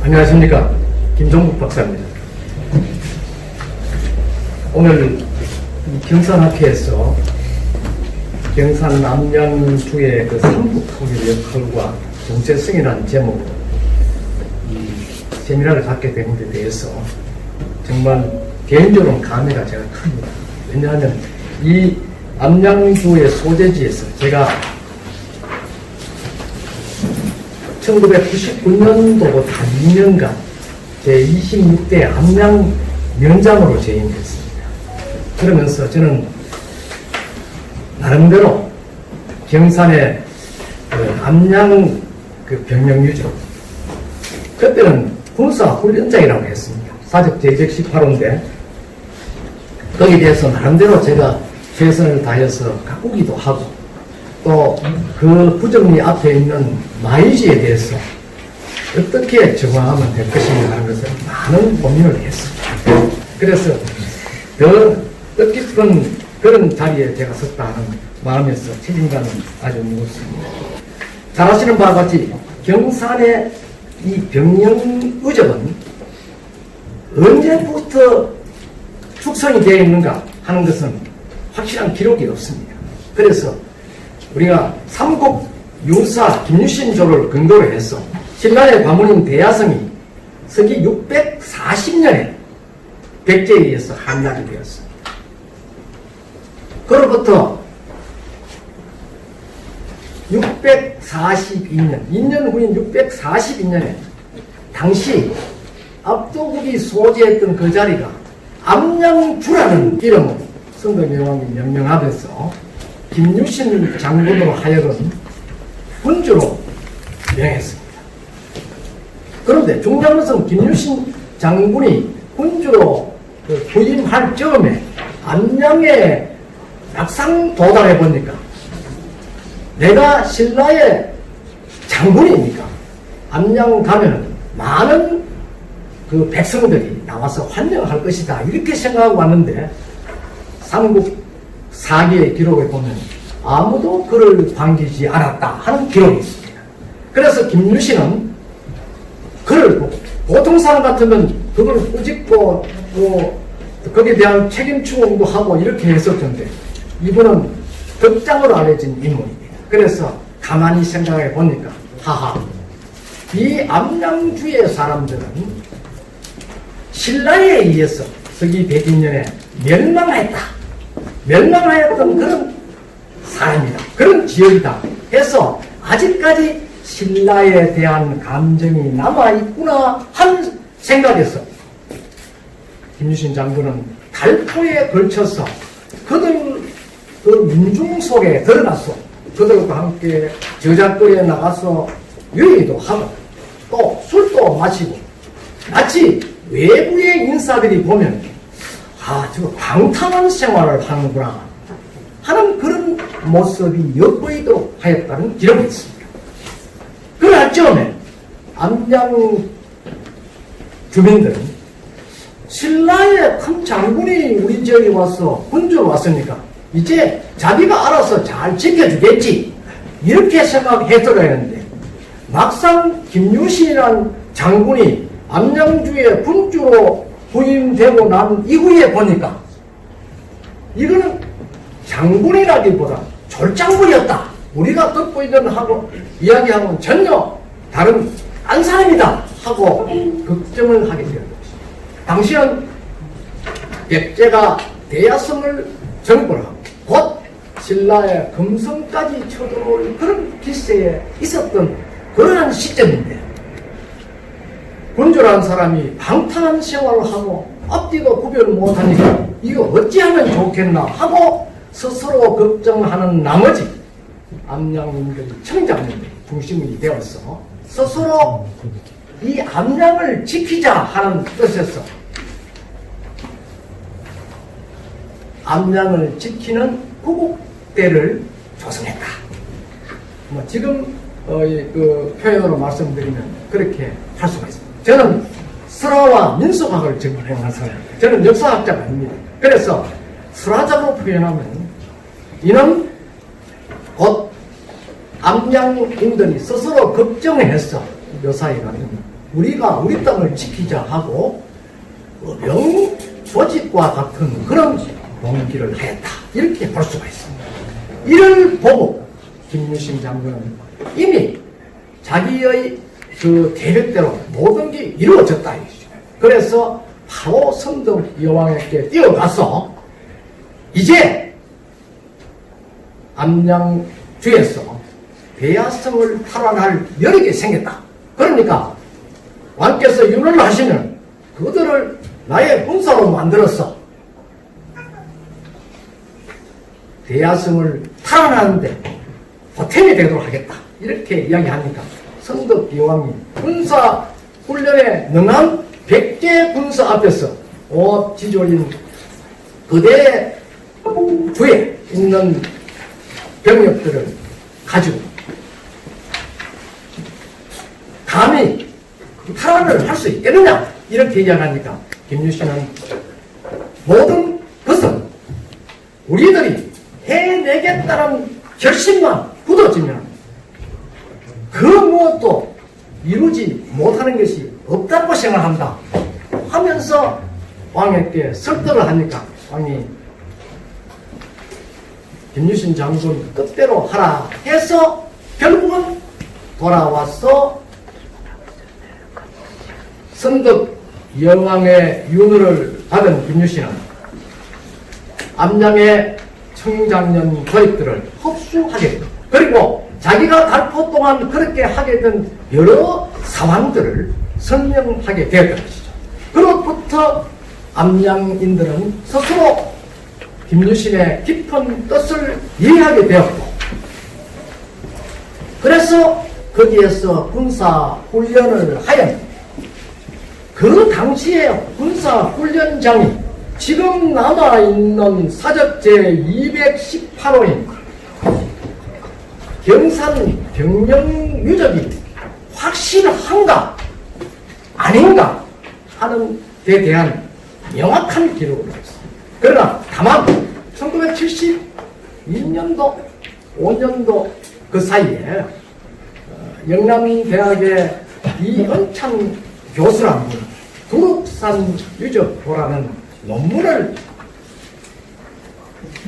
안녕하십니까. 김종국 박사입니다. 오늘 경산학회에서 경산 남양주의 그 삼국통일 역할과 정체성이라는 제목으로 이 세미나를 갖게 된 데 대해서 정말 개인적으로는 감회가 제가 큽니다. 왜냐하면 이 남양주의 소재지에서 제가 1999년도부터 2년간 제26대 암양 명장으로 재임했습니다. 그러면서 저는 나름대로 경산의 암양 병력유죠. 그때는 군사훈련장이라고 했습니다. 사적 제118호인데 거기에 대해서 나름대로 제가 최선을 다해서 가꾸기도 하고 또 그 부정리 앞에 있는 마이지에 대해서 어떻게 정화하면 될 것인가 하는 것을 많은 고민을 했습니다. 그래서 더 뜻깊은 그런 자리에 제가 섰다는 마음에서 책임감은 아주 무겁습니다. 잘 아시는 바와 같이 경산의 이 병영의적은 언제부터 축성이 되어 있는가 하는 것은 확실한 기록이 없습니다. 그래서 우리가 삼국 유사 김유신조를 근거로 해서 신라의 과문인 대야성이 서기 640년에 백제에 의해서 함락이 되었습니다. 그로부터 642년, 2년 후인 642년에 당시 압도국이 소재했던 그 자리가 암양주라는 이름으로 성도명왕이 명명하면서 김유신 장군으로 하여금 군주로 명했습니다. 그런데 중요한 것은 김유신 장군이 군주로 부임할 즈음에 암양에 막상 도달해 보니까 내가 신라의 장군이니까 암양 가면은 많은 그 백성들이 나와서 환영할 것이다 이렇게 생각하고 왔는데 삼국 사기의 기록을 보면 아무도 그를 반기지 않았다 하는 기록이 있습니다. 그래서 김유신은 그를 보통 사람 같으면 그걸 꾸짖고 또 거기에 대한 책임 추궁도 하고 이렇게 했었던데 이분은 덕장으로 알려진 인물입니다. 그래서 가만히 생각해 보니까 하하 이 암양주의 사람들은 신라에 의해서 서기 102년에 멸망하였던 그런 사람이다. 그런 지역이다. 해서 아직까지 신라에 대한 감정이 남아있구나 하는 생각에서 김유신 장군은 달포에 걸쳐서 그들 그 민중 속에 들어가서 그들과 함께 저작거리에 나가서 유의도 하고 또 술도 마시고 마치 외부의 인사들이 보면 저거 방탕한 생활을 하는구나 하는 그런 모습이 엿보이도록 하였다는 기록이 있습니다. 그러나 처음에 암양 주민들은 신라의 큰 장군이 우리 지역에 와서 군주로 왔으니까 이제 자기가 알아서 잘 지켜주겠지 이렇게 생각했더라 했는데 막상 김유신이라는 장군이 암양주의 군주로 부임되고 난 이후에 보니까 이거는 장군이라기보다 졸장군이었다. 우리가 듣고 있는 하고 이야기하고는 전혀 다른 안 사람이다 하고 걱정을 하게 되었습니다. 당시는 백제가 대야성을 정벌하고 곧 신라의 금성까지 쳐들어올 그런 기세에 있었던 그러한 시점인데 군주라는 사람이 방탕한 생활을 하고 앞뒤도 구별을 못하니까 이거 어찌하면 좋겠나 하고 스스로 걱정하는 나머지 암양민들이 청장님들이 중심이 되어서 스스로 이 암양을 지키자 하는 뜻에서 암양을 지키는 구국대를 조성했다. 지금 그 표현으로 말씀드리면 그렇게 할 수가 있습니다. 저는 설화와 민속학을 전공한 사람입니다. 저는 역사학자가 아닙니다. 그래서 설화적으로 표현하면 이는 곧 암양인들이 스스로 걱정해서 묘사해 가는 우리가 우리 땅을 지키자 하고 명 조직과 같은 그런 봉기를 하였다. 이렇게 볼 수가 있습니다. 이를 보고 김유신 장군은 이미 자기의 그 계획대로 모든 게 이루어졌다. 그래서 바로 선덕 여왕에게 뛰어가서 이제 암양주에서 대야성을 탈환할 여력이 생겼다. 그러니까 왕께서 윤을 하시면 그들을 나의 군사로 만들어서 대야성을 탈환하는데 보탬이 되도록 하겠다. 이렇게 이야기하니까 선덕 여왕이 군사 훈련에 능한 100개 군사 앞에서 지졸인 그대 주에 있는 병력들을 가지고 감히 탈환을 할 수 있겠느냐 이렇게 이야기하니까 김유신은 모든 것은 우리들이 해내겠다는 결심만 굳어지면 그 무엇도 이루지 못하는 것이 없다고 생각한다 하면서 왕에게 설득을 하니까 왕이 김유신 장군 뜻대로 하라 해서 결국은 돌아와서 선덕 여왕의 윤호를 받은 김유신은 암양의 청장년 거액들을 흡수하게 됩니다. 그리고 자기가 달포 동안 그렇게 하게 된 여러 상황들을 설명하게 되었던 것이죠. 그로부터 암양인들은 스스로 김유신의 깊은 뜻을 이해하게 되었고, 그래서 거기에서 군사 훈련을 하였는데, 그 당시에 군사 훈련장이 지금 남아있는 사적 제218호인 경산 병영 유적이 확실한가 아닌가 하는 데 대한 명확한 기록을 했습니다. 그러나 다만 1972년도 5년도 그 사이에 영남대학의 이은찬 교수라는 분 두릅산 유적보라는 논문을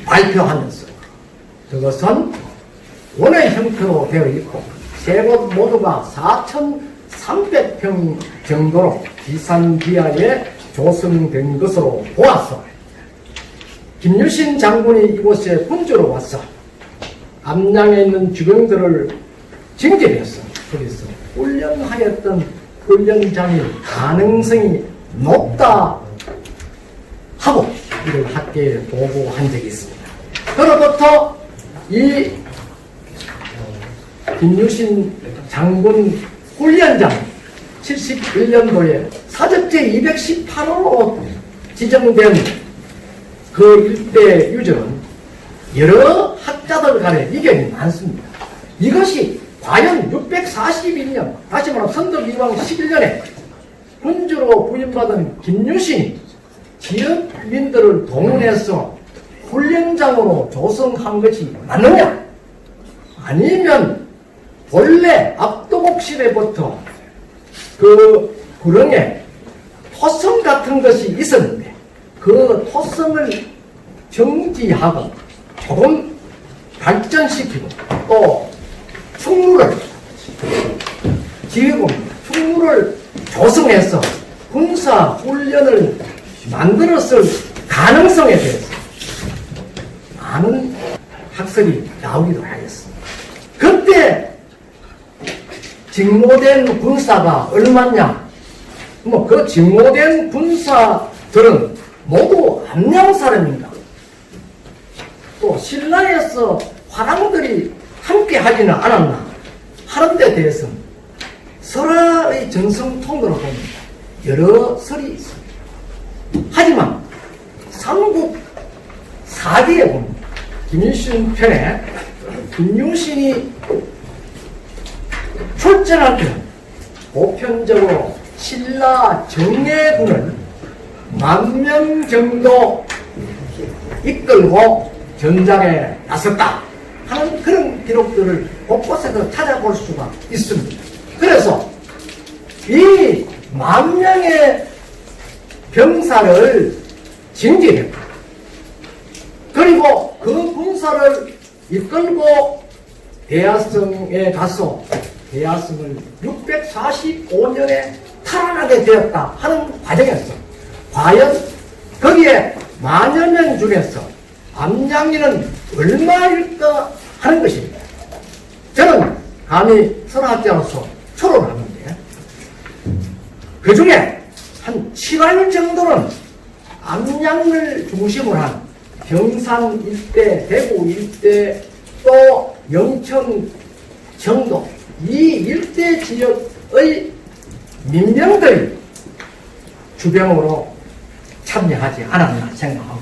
발표하면서 그것은 원의 형태로 되어 있고 세 곳 모두가 4,300평 정도로 기산기하에 조성된 것으로 보아서 김유신 장군이 이곳에 군주로 와서 암양에 있는 주병들을 징집해서 거기서 훈련하였던 훈련장일 가능성이 높다 하고 이를 학계에 보고한 적이 있습니다. 그로부터 이 김유신 장군 훈련장 71년도에 사적제 218호로 지정된 그 일대 유적은 여러 학자들 간에 의견이 많습니다. 이것이 과연 641년, 다시 말하면 선덕이왕 11년에 군주로 부임받은 김유신이 지역민들을 동원해서 훈련장으로 조성한 것이 맞느냐? 아니면 본래 압도국 시대부터 그 구릉에 토성 같은 것이 있었는데 그 토성을 정지하고 조금 발전시키고 또 충무를 지휘고 충무를 조성해서 군사 훈련을 만들었을 가능성에 대해서 많은 학설이 나오기도 하였습니다. 그때 직무된 군사가 얼마냐? 그 직무된 군사들은 모두 암양 사람인가? 또 신라에서 화랑들이 함께 하지는 않았나 하는 데 대해서는 설화의 전성통으로 보면 여러 설이 있습니다. 하지만 삼국 사기에 보면 김유신 편에 김유신이 출전할 때는 보편적으로 신라 정예군을 10,000명 정도 이끌고 전장에 나섰다 하는 그런 기록들을 곳곳에서 찾아볼 수가 있습니다. 그래서 이 10,000명의 병사를 징집했고, 그리고 그 군사를 이끌고 대야성에 가서 대야성을 645년에 탈환하게 되었다 하는 과정에서 과연 거기에 10,000여 명 중에서 암양리는 얼마일까 하는 것입니다. 저는 감히 설학자로서 추론하는데 그 중에 한 7할 정도는 암양을 중심으로 한 경산 일대, 대구 일대, 또 영천, 정도 이 일대 지역의 민병들이 주병으로 참여하지 않았나 생각하고,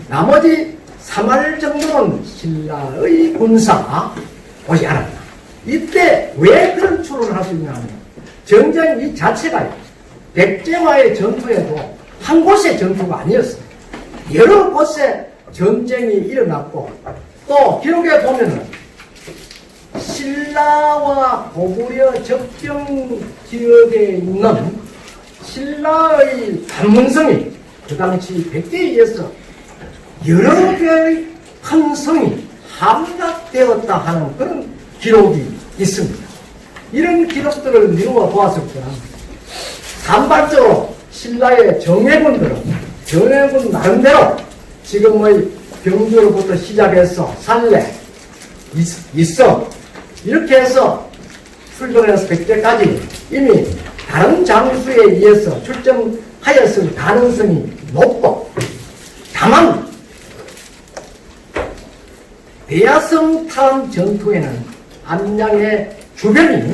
나머지 3할 정도는 신라의 군사가 오지 않았나. 이때 왜 그런 추론을 할 수 있냐면, 정전 이 자체가 백제와의 전투에도 한 곳의 전투가 아니었습니다. 여러 곳에 전쟁이 일어났고, 또 기록에 보면은 신라와 고구려 접경 지역에 있는 신라의 관문성이 그 당시 백제에 의해서 여러 개의 큰 성이 함락되었다 하는 그런 기록이 있습니다. 이런 기록들을 미루어 보았을 때는 산발적으로 신라의 정예군들은 정예군 나름대로 지금의 경주로부터 시작해서 산례, 이성 이렇게 해서 출정해서 백제까지 이미 다른 장수에 의해서 출정하였을 가능성이 높고, 다만 대야성 탈환 전투에는 암양의 주변이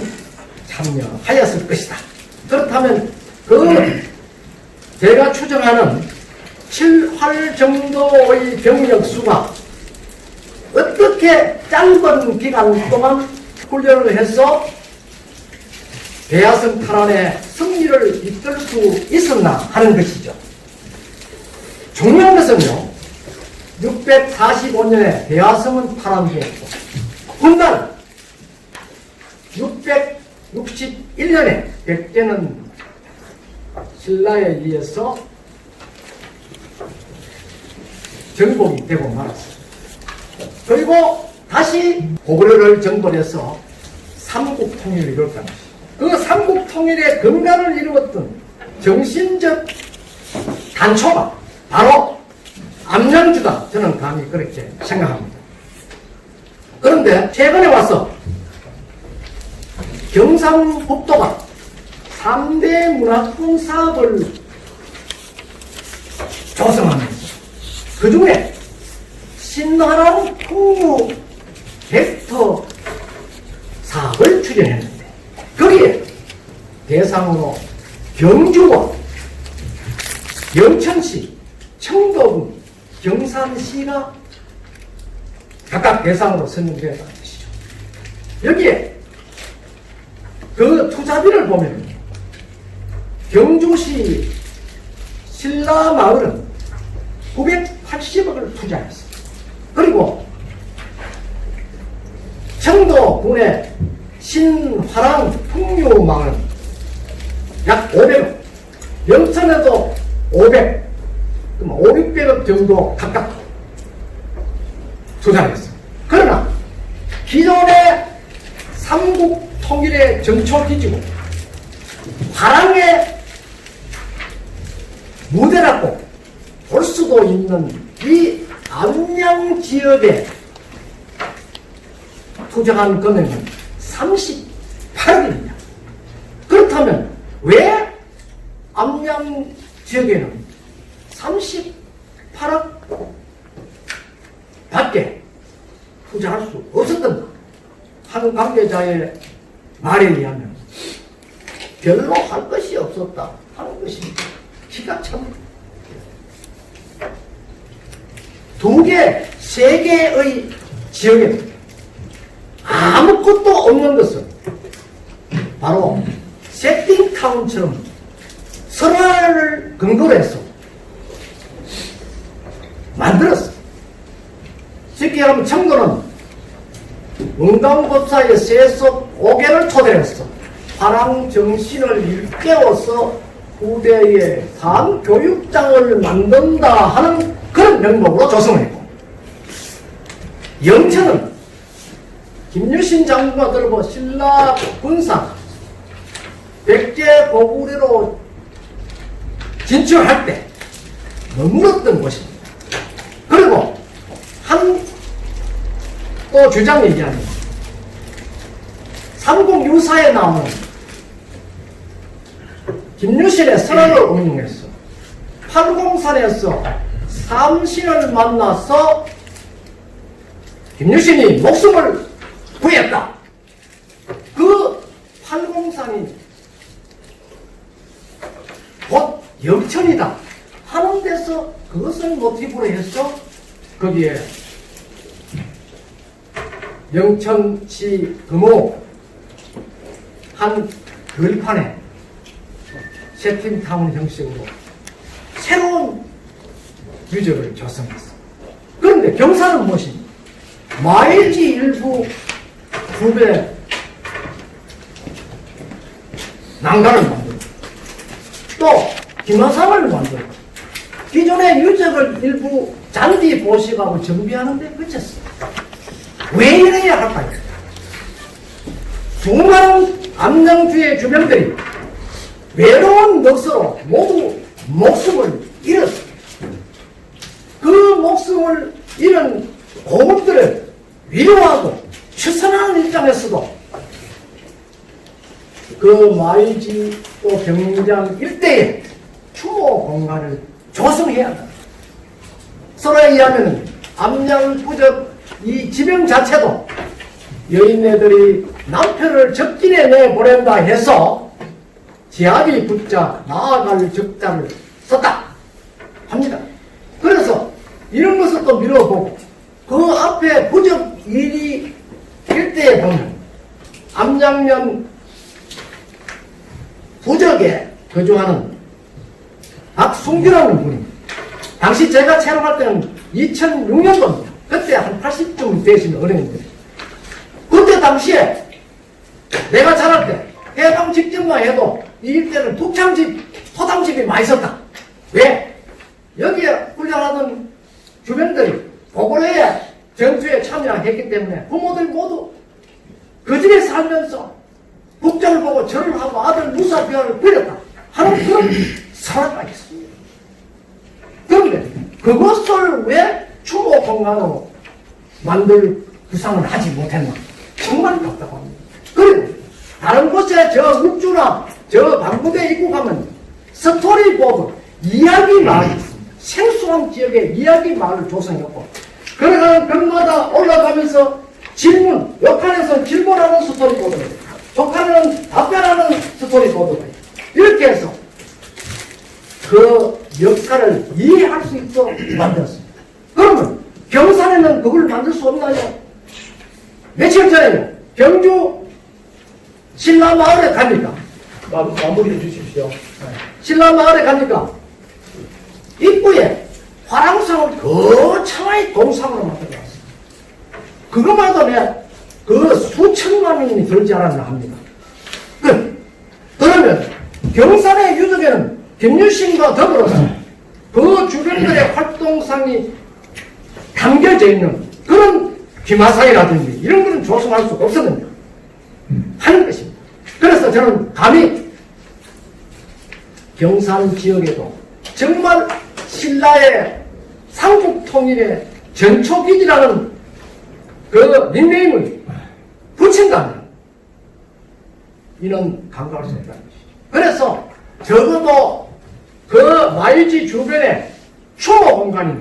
참여하였을 것이다. 그렇다면 그 제가 추정하는 7활 정도의 병력 수가 어떻게 짧은 기간 동안 훈련을 해서 대야성 탈환의 승리를 이끌 수 있었나 하는 것이죠. 중요한 것은요, 645년에 대야성은 탈환되었고, 훗날 661년에 백제는 신라에 의해서 정복이 되고 말았습니다. 그리고 다시 고구려를 정벌해서 삼국통일을 이뤘다는 것이죠. 그 삼국통일의 근간을 이루었던 정신적 단초가 바로 암양주다, 저는 감히 그렇게 생각합니다. 그런데 최근에 와서 경상북도가 3대 문화품 사업을 조성하면서 그 중에 신화랑 풍무 벡터 사업을 추진했는데, 거기에 대상으로 경주와 영천시, 청도군, 경산시가 각각 대상으로 선정되었다는 것이죠. 여기에 그 투자비를 보면 경주시 신라마을은 980억을 투자했습니다. 그리고 청도군의 신화랑 풍류마을은 약 500억, 영천에도 500, 500억 정도 각각 투자를 했습니다. 그러나 기존의 삼국 통일의 정초기지고 화랑의 무대라고 볼 수도 있는 이 암양 지역에 투자한 금액은 38억입니다. 그렇다면 왜 암양 지역에는 38억 밖에 투자할 수 없었던가 하는 관계자의 말에 의하면 별로 할 것이 없었다 하는 것입니다. 기가 참 두 개, 세 개의 지역에 아무것도 없는 것은 바로 세팅타운처럼 설화를 근거로 해서 만들었어. 쉽게 하면 청도는 은강법사의 세속 5개를 토대로 했어. 화랑 정신을 일깨워서 후대의 상교육장을 만든다 하는 그런 명목으로 조성을 했고, 영천은 김유신 장군과 들어보 신라 군사 백제 고구려로 진출할 때 머물렀던 곳입니다. 그리고 한 또 주장 얘기합니다. 삼국유사에 나오는 김유신의 선언을 응용해서 팔공산에서 삼신을 만나서 김유신이 목숨을 구했다. 그 팔공산이 곧 영천이다 하는 데서 그것을 모티브로 해서 거기에 영천시 금호 한 들판에 세팀타운 형식으로 새로운 유적을 조성했어. 그런데 경사는 무엇입니까? 마일지 일부 부배 난간을 만들고 또 김화상을 만들고 기존의 유적을 일부 잔디 보식하고 정비하는 데 그쳤습니다. 왜 이래야 할까요? 수많은 암양주의 주민들이 외로운 넋으로 모두 목숨을 잃었습니다. 그 목숨을 잃은 고문들을 위로하고 추선하는 입장에서도 그 마이지 또 경장 일대에 추모 공간을 조성해야 한다. 서로에 의하면 암양부적 이 지명 자체도 여인네들이 남편을 적진에 내보낸다 해서 제약이 붙자 나아갈 적자를 썼다 합니다. 그래서 이런 것을 또 미뤄보고 그 앞에 부적 일이 일대에 보면 암양면 부적에 거주하는 박순규라는 분입니다. 당시 제가 체험할 때는 2006년도입니다. 그때 한 80쯤 되시는 어른인데 그때 당시에 내가 자랄 때 해방 직전만 해도 이 일대는 북창집, 소담집이 많이 있었다. 왜? 여기에 훈련하던 주변들이 고구려의 전투에 참여했기 때문에 부모들 모두 그 집에 살면서 북적을 보고 절을 하고 아들 무사비화를 버렸다 하는 그런 설화가 있습니다. 그런데 그것을 왜 추모 공간으로 만들 구상을 하지 못했나? 정말 답답합니다. 그리고 다른 곳에 저 육주나 저 방부대 입국하면 스토리보드 이야기 마을이 있습니다. 생소한 지역에 이야기 마을을 조성했고 그러나 그마다 올라가면서 질문, 옆판에서 질문하는 스토리보드가 있고 저판에는 답변하는 스토리보드가 있고 이렇게 해서 그 역사를 이해할 수 있도록 만들었습니다. 그러면 경산에는 그걸 만들 수 없나요? 며칠 전에요. 경주 신라마을에 가니까 마무리해 주십시오. 신라마을에 가니까 입구에 화랑상을 거창하게 동상으로 만들어놨어요. 그것만 해도 그 수천만 원이 들지 않았나 합니다. 그러면 경산의 유적에는 김유신과 더불어서 그 주변들의 활동상이 담겨져 있는 그런 김화상이라든지 이런 것은 조성할 수가 없었는데 하는 것입니다. 그래서 저는 감히 경산 지역에도 정말 신라의 삼국통일의 전초기지라는 그 닉네임을 붙인다면 이는 간과할 수 없다는 것이죠. 그래서 적어도 그 마일지 주변에 추모 공간이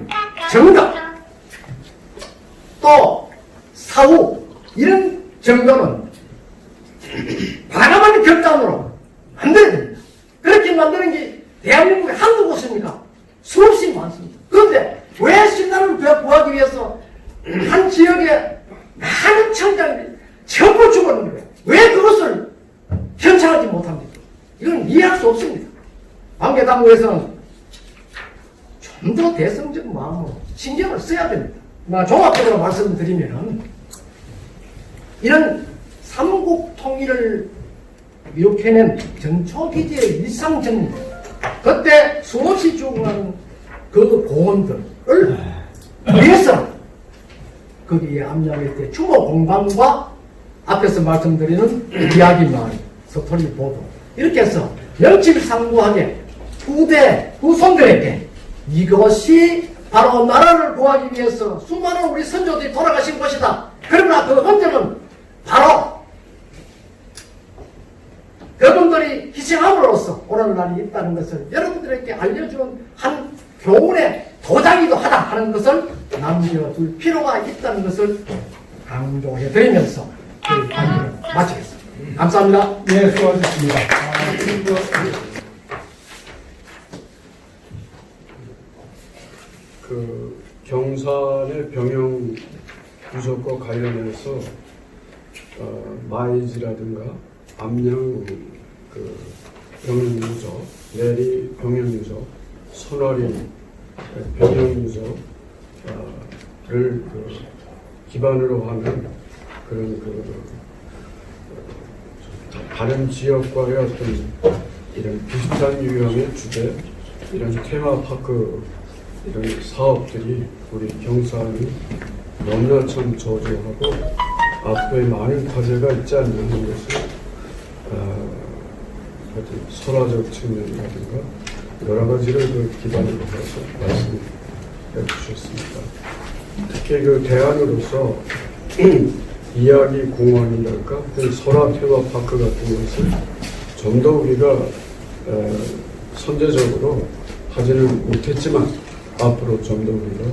정답 또 사후 이런 정도는 과감한 결단으로 만들어야 됩니다. 그렇게 만드는 게 대한민국에 한두 곳입니까? 수없이 많습니다. 그런데 왜 신라를 구하기 위해서 한 지역에 많은 청장들이 전부 죽었는데 왜 그것을 현찰하지 못합니까? 이건 이해할 수 없습니다. 관계당국에서는 좀 더 대성적 마음으로 신경을 써야 됩니다. 종합적으로 말씀드리면 이런 삼국 통일을 이렇게는 전초기지의 일상정리, 그때 수없이 죽어가는 그 공원들을 위해서 거기에 압력일 때 추모 공방과 앞에서 말씀드리는 이야기 마을, 스토리 보도, 이렇게 해서 명실상부하게 후대, 후손들에게 이것이 바로 나라를 구하기 위해서 수많은 우리 선조들이 돌아가신 것이다. 그러나 그 흔적은 바로 그분들이 희생함으로써 오늘날이 있다는 것을 여러분들에게 알려주는 한 교훈의 도장이기도 하다 하는 것을 남겨둘 필요가 있다는 것을 강조해드리면서 그 강의를 마치겠습니다. 감사합니다. 네, 수고하셨습니다. 그 경산의 병영 부족과 관련해서 마이지라든가 암양 그 병영유저, 내리 병영유저, 선월인 병영유저를 그 기반으로 하는 그런 다른 지역과의 어떤 이런 비슷한 유형의 주제, 이런 테마파크 이런 사업들이 우리 경산이 너무나 참 저조하고 앞에 많은 과제가 있지 않는 것을 어떤 설화적 측면이라든가 여러 가지를 그 기반으로 해서 말씀해 주셨습니다. 특히 그 대안으로서 이야기 공원이랄까 그 설화 테마파크 같은 것을 좀 더 우리가 선제적으로 하지는 못했지만 앞으로 좀 더 우리가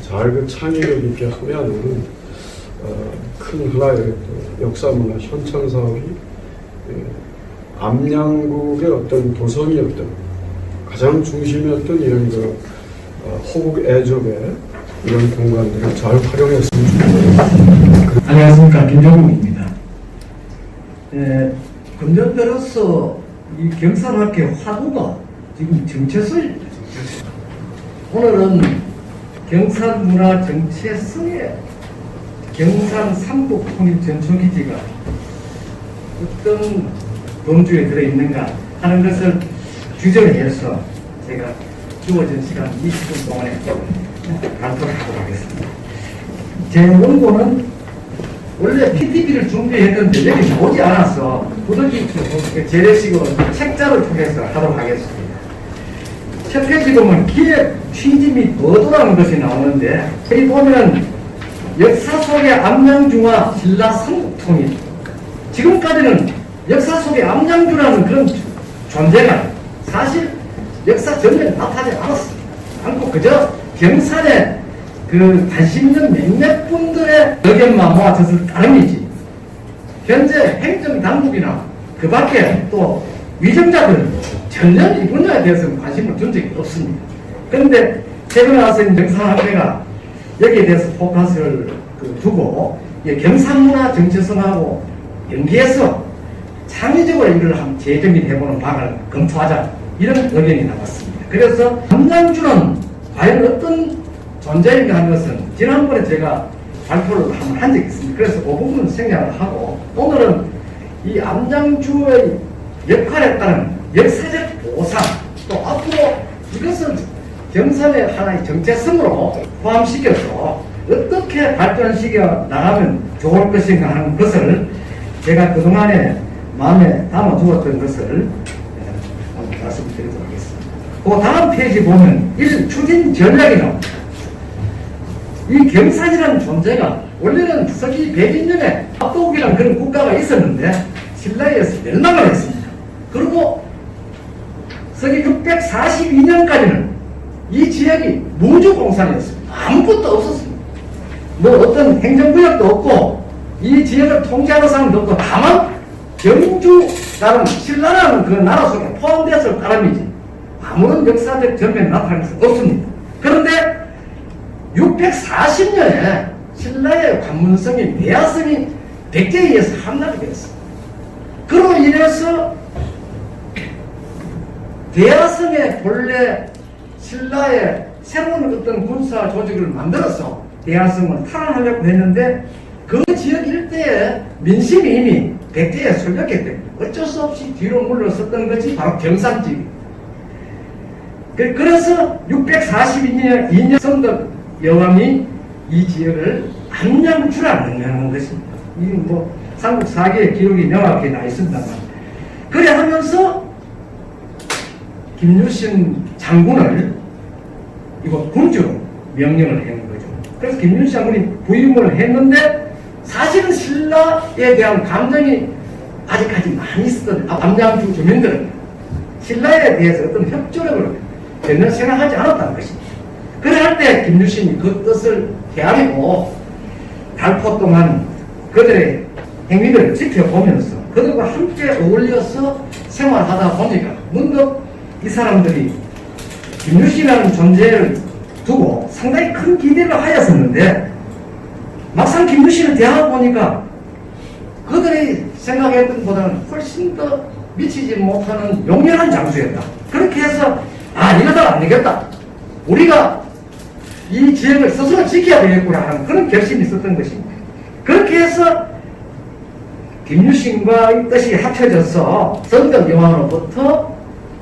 잘 그 창의력 있게 하면은 큰 하나의 역사문화 현장 사업이 암양국의 어떤 도성이었던 가장 중심이었던 이런 그 호국 애족의 이런 공간들을 잘 활용했으면 좋겠습니다. 안녕하십니까, 김정국입니다. 금년 들어서 이 경산학교 화두가 지금 정체성입니다. 오늘은 경산문화 정체성의 경산 삼국 통일 전초기지가 어떤 범주에 들어있는가 하는 것을 주제로 해서 제가 주어진 시간 20분 동안에 발표를 하도록 하겠습니다. 제 원고는 원래 PPT를 준비했는데 여기 나오지 않아서 부득이 재래식으로 책자를 통해서 하도록 하겠습니다. 첫 페이지 보면 기획, 취지 및 의도라는 것이 나오는데 여기 보면 역사 속의 암양주와 신라 삼국통일, 지금까지는 역사 속의 암양주라는 그런 존재가 사실 역사 전면에 나타나지 않았습니다. 않고 그저 경산의 그 관심 있는 몇몇 분들의 의견만 모아졌을 따름이지 현재 행정당국이나 그 밖에 또 위정자들은 전혀 이 분야에 대해서는 관심을 둔 적이 없습니다. 그런데 최근에 와서 경산학회가 여기에 대해서 포커스를 두고 경산문화 정체성하고 연계해서 창의적으로 이를 한번 재정립해보는 방안을 검토하자, 이런 의견이 나왔습니다. 그래서 암양주는 과연 어떤 존재인가 하는 것은 지난번에 제가 발표를 한번 한 적이 있습니다. 그래서 그 부분은 생략을 하고 오늘은 이 암양주의 역할에 따른 역사적 보상, 또 앞으로 이것을 경산의 하나의 정체성으로 포함시켜서 어떻게 발전시켜 나가면 좋을 것인가 하는 것을 제가 그동안에 마음에 담아두었던 것을 한번 말씀드리도록 하겠습니다. 그 다음 페이지 보면 추진 전략이 나옵니다. 이 경산이라는 존재가 원래는 서기 100년에 압도국이라는 그런 국가가 있었는데 신라에서 멸망을 했습니다. 그리고 서기 642년까지는 이 지역이 무주공산이었습니다. 아무것도 없었습니다. 뭐 어떤 행정구역도 없고 이 지역을 통제하는 사람도 없고 다만 경주라는 신라라는 그 나라 속에 포함되었을 따름이지 아무런 역사적 전면이 나타날 수 없습니다. 그런데 640년에 신라의 관문성이 매화성이 백제에 의해서 함락이 되었습니다. 그로 인해서 대하성의 본래 신라의 새로운 어떤 군사 조직을 만들어서 대하성을 탈환하려고 했는데 그 지역 일대의 민심이 이미 백제에 설렸기 때문에 어쩔 수 없이 뒤로 물러섰던 것이 바로 경산지입니다. 그래서 642년 성덕 여왕이 이 지역을 암양주라 명명한 것입니다. 이건 뭐 삼국 사기의 기록이 명확히 나 있습니다만, 그래 하면서 김유신 장군을 이거 군주로 명령을 한 거죠. 그래서 김유신 장군이 부임을 했는데 사실은 신라에 대한 감정이 아직까지 많이 있었던 암양주 주민들은 신라에 대해서 어떤 협조력을 전혀 생각하지 않았다는 것입니다. 그럴 때 김유신이 그 뜻을 헤아리고 달포 동안 그들의 행위들을 지켜보면서 그들과 함께 어울려서 생활하다 보니까 문득 이 사람들이 김유신이라는 존재를 두고 상당히 큰 기대를 하였었는데 막상 김유신을 대하고 보니까 그들이 생각했던 것보다는 훨씬 더 미치지 못하는 용렬한 장수였다. 그렇게 해서 이러다가 안 되겠다. 우리가 이 지역을 스스로 지켜야 되겠구나 하는 그런 결심이 있었던 것입니다. 그렇게 해서 김유신과의 뜻이 합쳐져서 성덕 여왕으로부터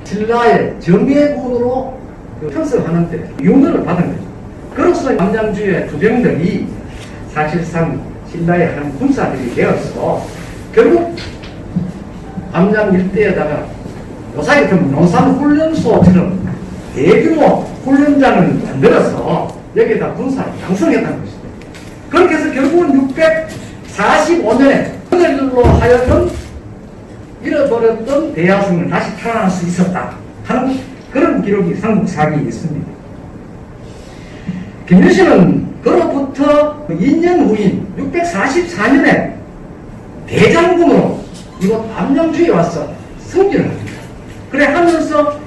신라의 정예군으로 편성하는 데 유능을 받은 거죠. 그로서 암양주의 주병들이 사실상 신라의 한 군사들이 되어서 결국 암양 일대에다가 요새 같은 농산훈련소처럼 대규모 훈련장을 만들어서 여기에다 군사를 양성했다는 것입니다. 그렇게 해서 결국은 645년에 그들로 하여금 잃어버렸던 대야성을 다시 탈환할 수 있었다 하는 그런 기록이 삼국사기에 있습니다. 김유신은 그로부터 2년 후인 644년에 대장군으로 이곳 암양주에 와서 승진을 합니다. 그래 하면서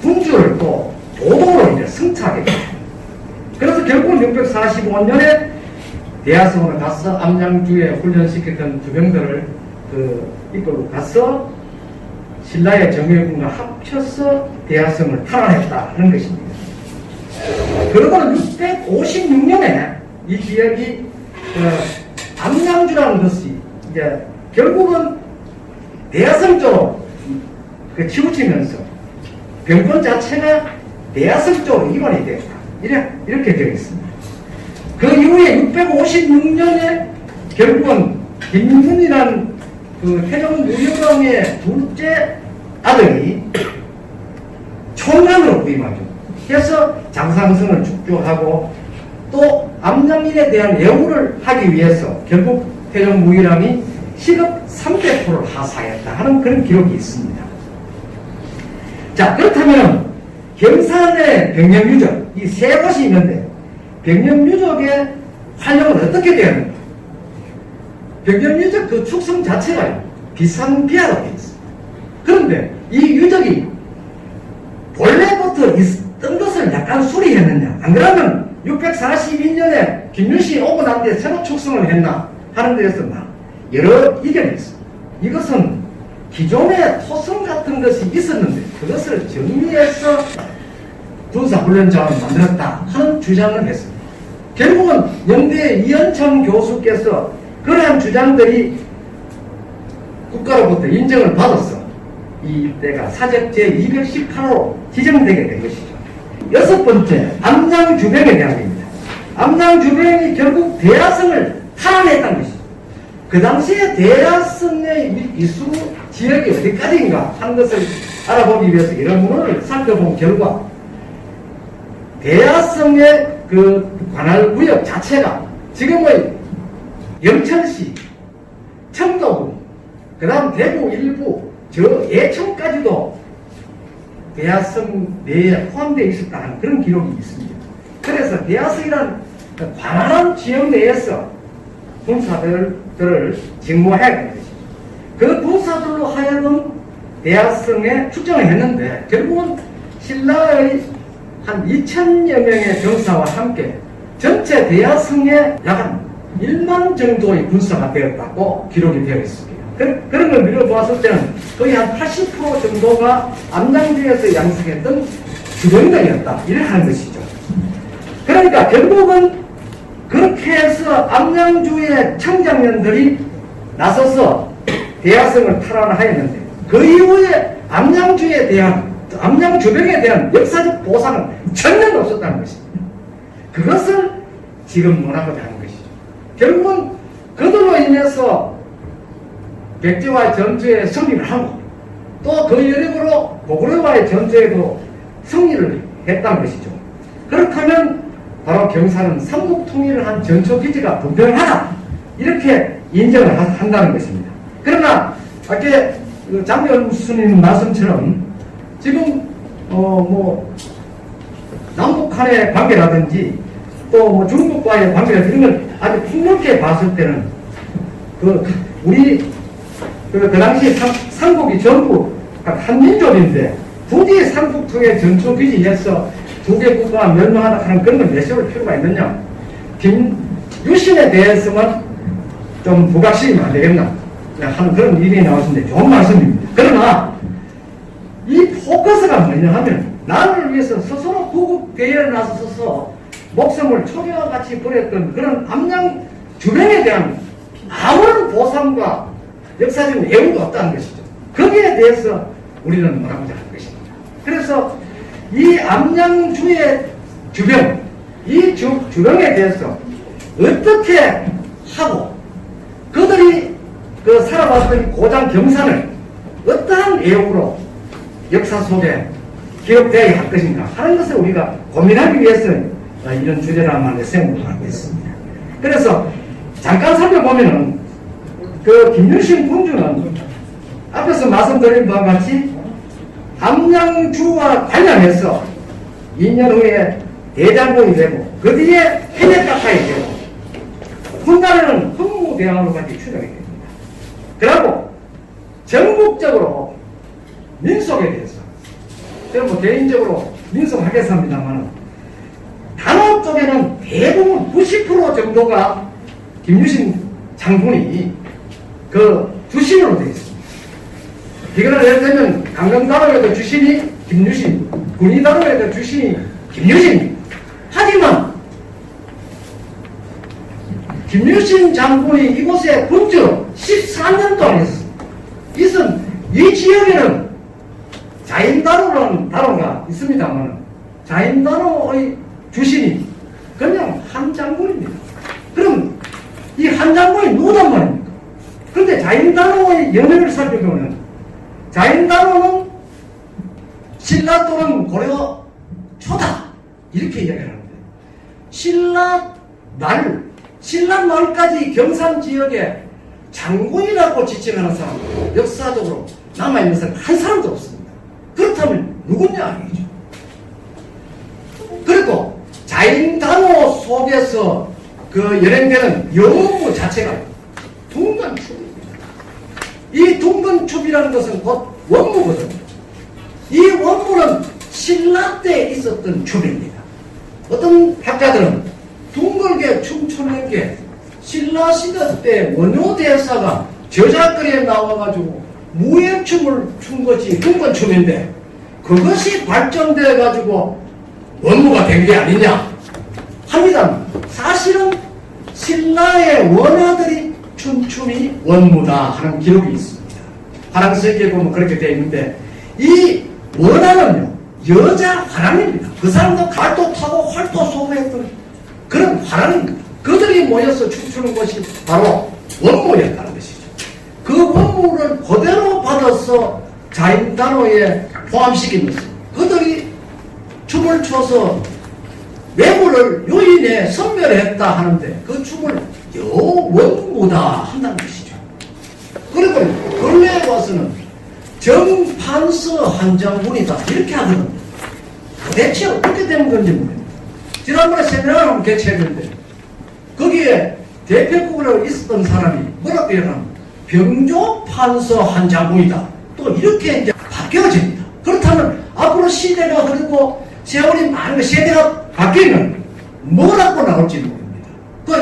군주를 또 도독으로 이제 승차하게 됩니다. 그래서 결국은 645년에 대야성으로 가서 암양주에 훈련시켰던 주병들을 이끌고 가서 신라의 정예군과 합쳐서 대야성을 탈환했다 하는 것입니다. 그러고는 656년에 이 지역이 암양주라는 것이 이제 결국은 대야성 쪽으로 치우치면서 병권 자체가 대야성 쪽으로 이관이 되었다. 이렇게 되어 있습니다. 그 이후에 656년에 결국은 김윤이라는 태종 무역왕의 둘째 아들이 총장으로 부임하죠. 그래서 장상성을 축조하고 또 암양인에 대한 예우를 하기 위해서 결국 태종 무역왕이 시급 300%를 하사했다 하는 그런 기록이 있습니다. 자, 그렇다면 경산의 병영유적 이 세 곳이 있는데 병영유적의 활용은 어떻게 되어 있는가? 병영유적 그 축성 자체가 비상비하로 되어 있습니다. 그런데 이 유적이 본래부터 있던 것을 약간 수리했느냐, 안 그러면 642년에 김유신이 오고 난 뒤에 새로 축성을 했나 하는 데에서 여러 의견이 있습니다. 이것은 기존에 토성 같은 것이 있었는데 그것을 정리해서 군사훈련장을 만들었다 하는 주장을 했습니다. 결국은 영대 이현창 교수께서 그러한 주장들이 국가로부터 인정을 받아서 이 일대가 사적 제218호로 지정되게 된 것이죠. 여섯 번째, 암양주병에 대한 겁니다. 암양주병이 결국 대야성을 탈환했다는 것이죠. 그 당시에 대야성의 이수 지역이 어디까지인가 하는 것을 알아보기 위해서 이런 문헌을 살펴본 결과 대야성의 그 관할구역 자체가 지금의 영천시, 청도군, 그 다음 대구 일부, 저 예천까지도 대야성 내에 포함되어 있었다 하는 그런 기록이 있습니다. 그래서 대야성이라는 관할한 지역 내에서 군사들을 직무해야 되는 것이죠. 그 군사들로 하여금 대야성에 출정을 했는데 결국은 신라의 한 2,000여 명의 병사와 함께 전체 대야성에 약 한 1만 정도의 군사가 되었다고 기록이 되어 있습니다. 그런 걸 미뤄보았을 때는 거의 한 80% 정도가 암양주에서 양성했던 주병들이었다. 이렇게 하는 것이죠. 그러니까 결국은 그렇게 해서 암양주의 청장년들이 나서서 대화성을 탈환하였는데 그 이후에 암양 주병에 대한 역사적 보상은 전혀 없었다는 것입니다. 그것을 지금 원하고자 하는 것이죠. 결국은 그들로 인해서 백제와의 전투에 승리를 하고 또 그 여력으로 고구려와의 전투에도 승리를 했다는 것이죠. 그렇다면 바로 경사는 삼국통일을 한 전초기지가 분명하다 이렇게 인정을 한다는 것입니다. 그러나 아까 장교수님 말씀처럼 지금 남북한의 관계라든지 또 중국과의 관계라든지 이런 걸 아주 폭넓게 봤을 때는 그 당시 삼국이 전부 한민족인데 굳이 삼국통일 전초기지에서 두 개 국가가 멸망하다 하는 그런 걸 내세울 필요가 있느냐. 김유신에 대해서만 좀 부각시키면 안 되겠나 하는 그런 일이 나왔는데 좋은 말씀입니다. 그러나 이 포커스가 뭐냐 하면 나를 위해서 스스로 구국 대열에 나서서 목숨을 초기와 같이 버렸던 그런 암양 주변에 대한 아무런 보상과 역사적인 애우도 없다는 것이죠. 거기에 대해서 우리는 뭐라고자 하는 것입니다. 그래서 이 암양주의 주병, 이 주병에 대해서 어떻게 하고 그들이 살아왔던 고장 경산을 어떠한 애용으로 역사 속에 기억되어야 할 것인가 하는 것을 우리가 고민하기 위해서 이런 주제라는 생각을 하고 있습니다. 그래서 잠깐 살펴보면은 김유신 군주는 앞에서 말씀드린 바와 같이 암양주와 관련해서 2년 후에 대장군이 되고 그 뒤에 해내가까이 되고 훗날에는 흥무대왕으로까지 추정이 됩니다. 그리고 전국적으로 민속에 대해서 저는 개인적으로 민속하겠습니다만 단호 쪽에는 대부분 90% 정도가 김유신 장군이 주신으로 되어 있습니다. 이거는 예를 들면 강경단호에도 주신이 김유신, 군의단호에도 주신이 김유신입니다. 하지만 김유신 장군이 이곳에 군주로 14년 동안 있었습니다. 이 지역에는 자인단호라는 단호가 있습니다만 자인단호의 주신이 그냥 한 장군입니다. 그럼 이 한 장군이 누구단 말입니까? 그런데 자인단호의 연회를 살펴보면 자인단호는 신라 또는 고려 초다 이렇게 이야기하는데 신라 말까지 경산 지역에 장군이라고 지칭하는 사람 역사적으로 남아있는 사람 한 사람도 없습니다. 그렇다면 누구냐 이죠. 그리고 자인단호 속에서 연행되는 영웅부 자체가 둥근춥입니다. 이 둥근춥이라는 것은 곧 원무거든요. 이 원무는 신라 때 있었던 춤입니다. 어떤 학자들은 둥글게 춤추는 게 신라 시대 때 원효대사가 저작거리에 나와가지고 무예춤을 춘 것이 둥근춤인데 그것이 발전돼가지고 원무가 된 게 아니냐 합니다. 사실은 신라의 원아들이 춘 춤이 원무다 하는 기록이 있습니다. 화랑서기에 보면 그렇게 되어 있는데 이 원아는요 여자 화랑입니다. 그 사람도 갈도 타고 활도 소부했던 그런 화랑입니다. 그들이 모여서 춤추는 것이 바로 원무였다는 것이죠. 그 원무를 그대로 받아서 자인단호에 포함시키면서 그들이 춤을 춰서 외모를 요인에 선멸했다 하는데 그 춤을 여원무다 한다는 것이죠. 그리고 근래에 와서는 정판서 한장군이다 이렇게 하거든요. 대체 어떻게 된 건지 모릅니다. 지난번에 세미나를 한번 개최했는데 거기에 대표국으로 있었던 사람이 뭐라고 얘기하면 병조판서 한장군이다 또 이렇게 이제 바뀌어집니다. 그렇다면 앞으로 시대가 흐르고 세월이 많은 세대가 바뀌면 뭐라고 나올지 모릅니다.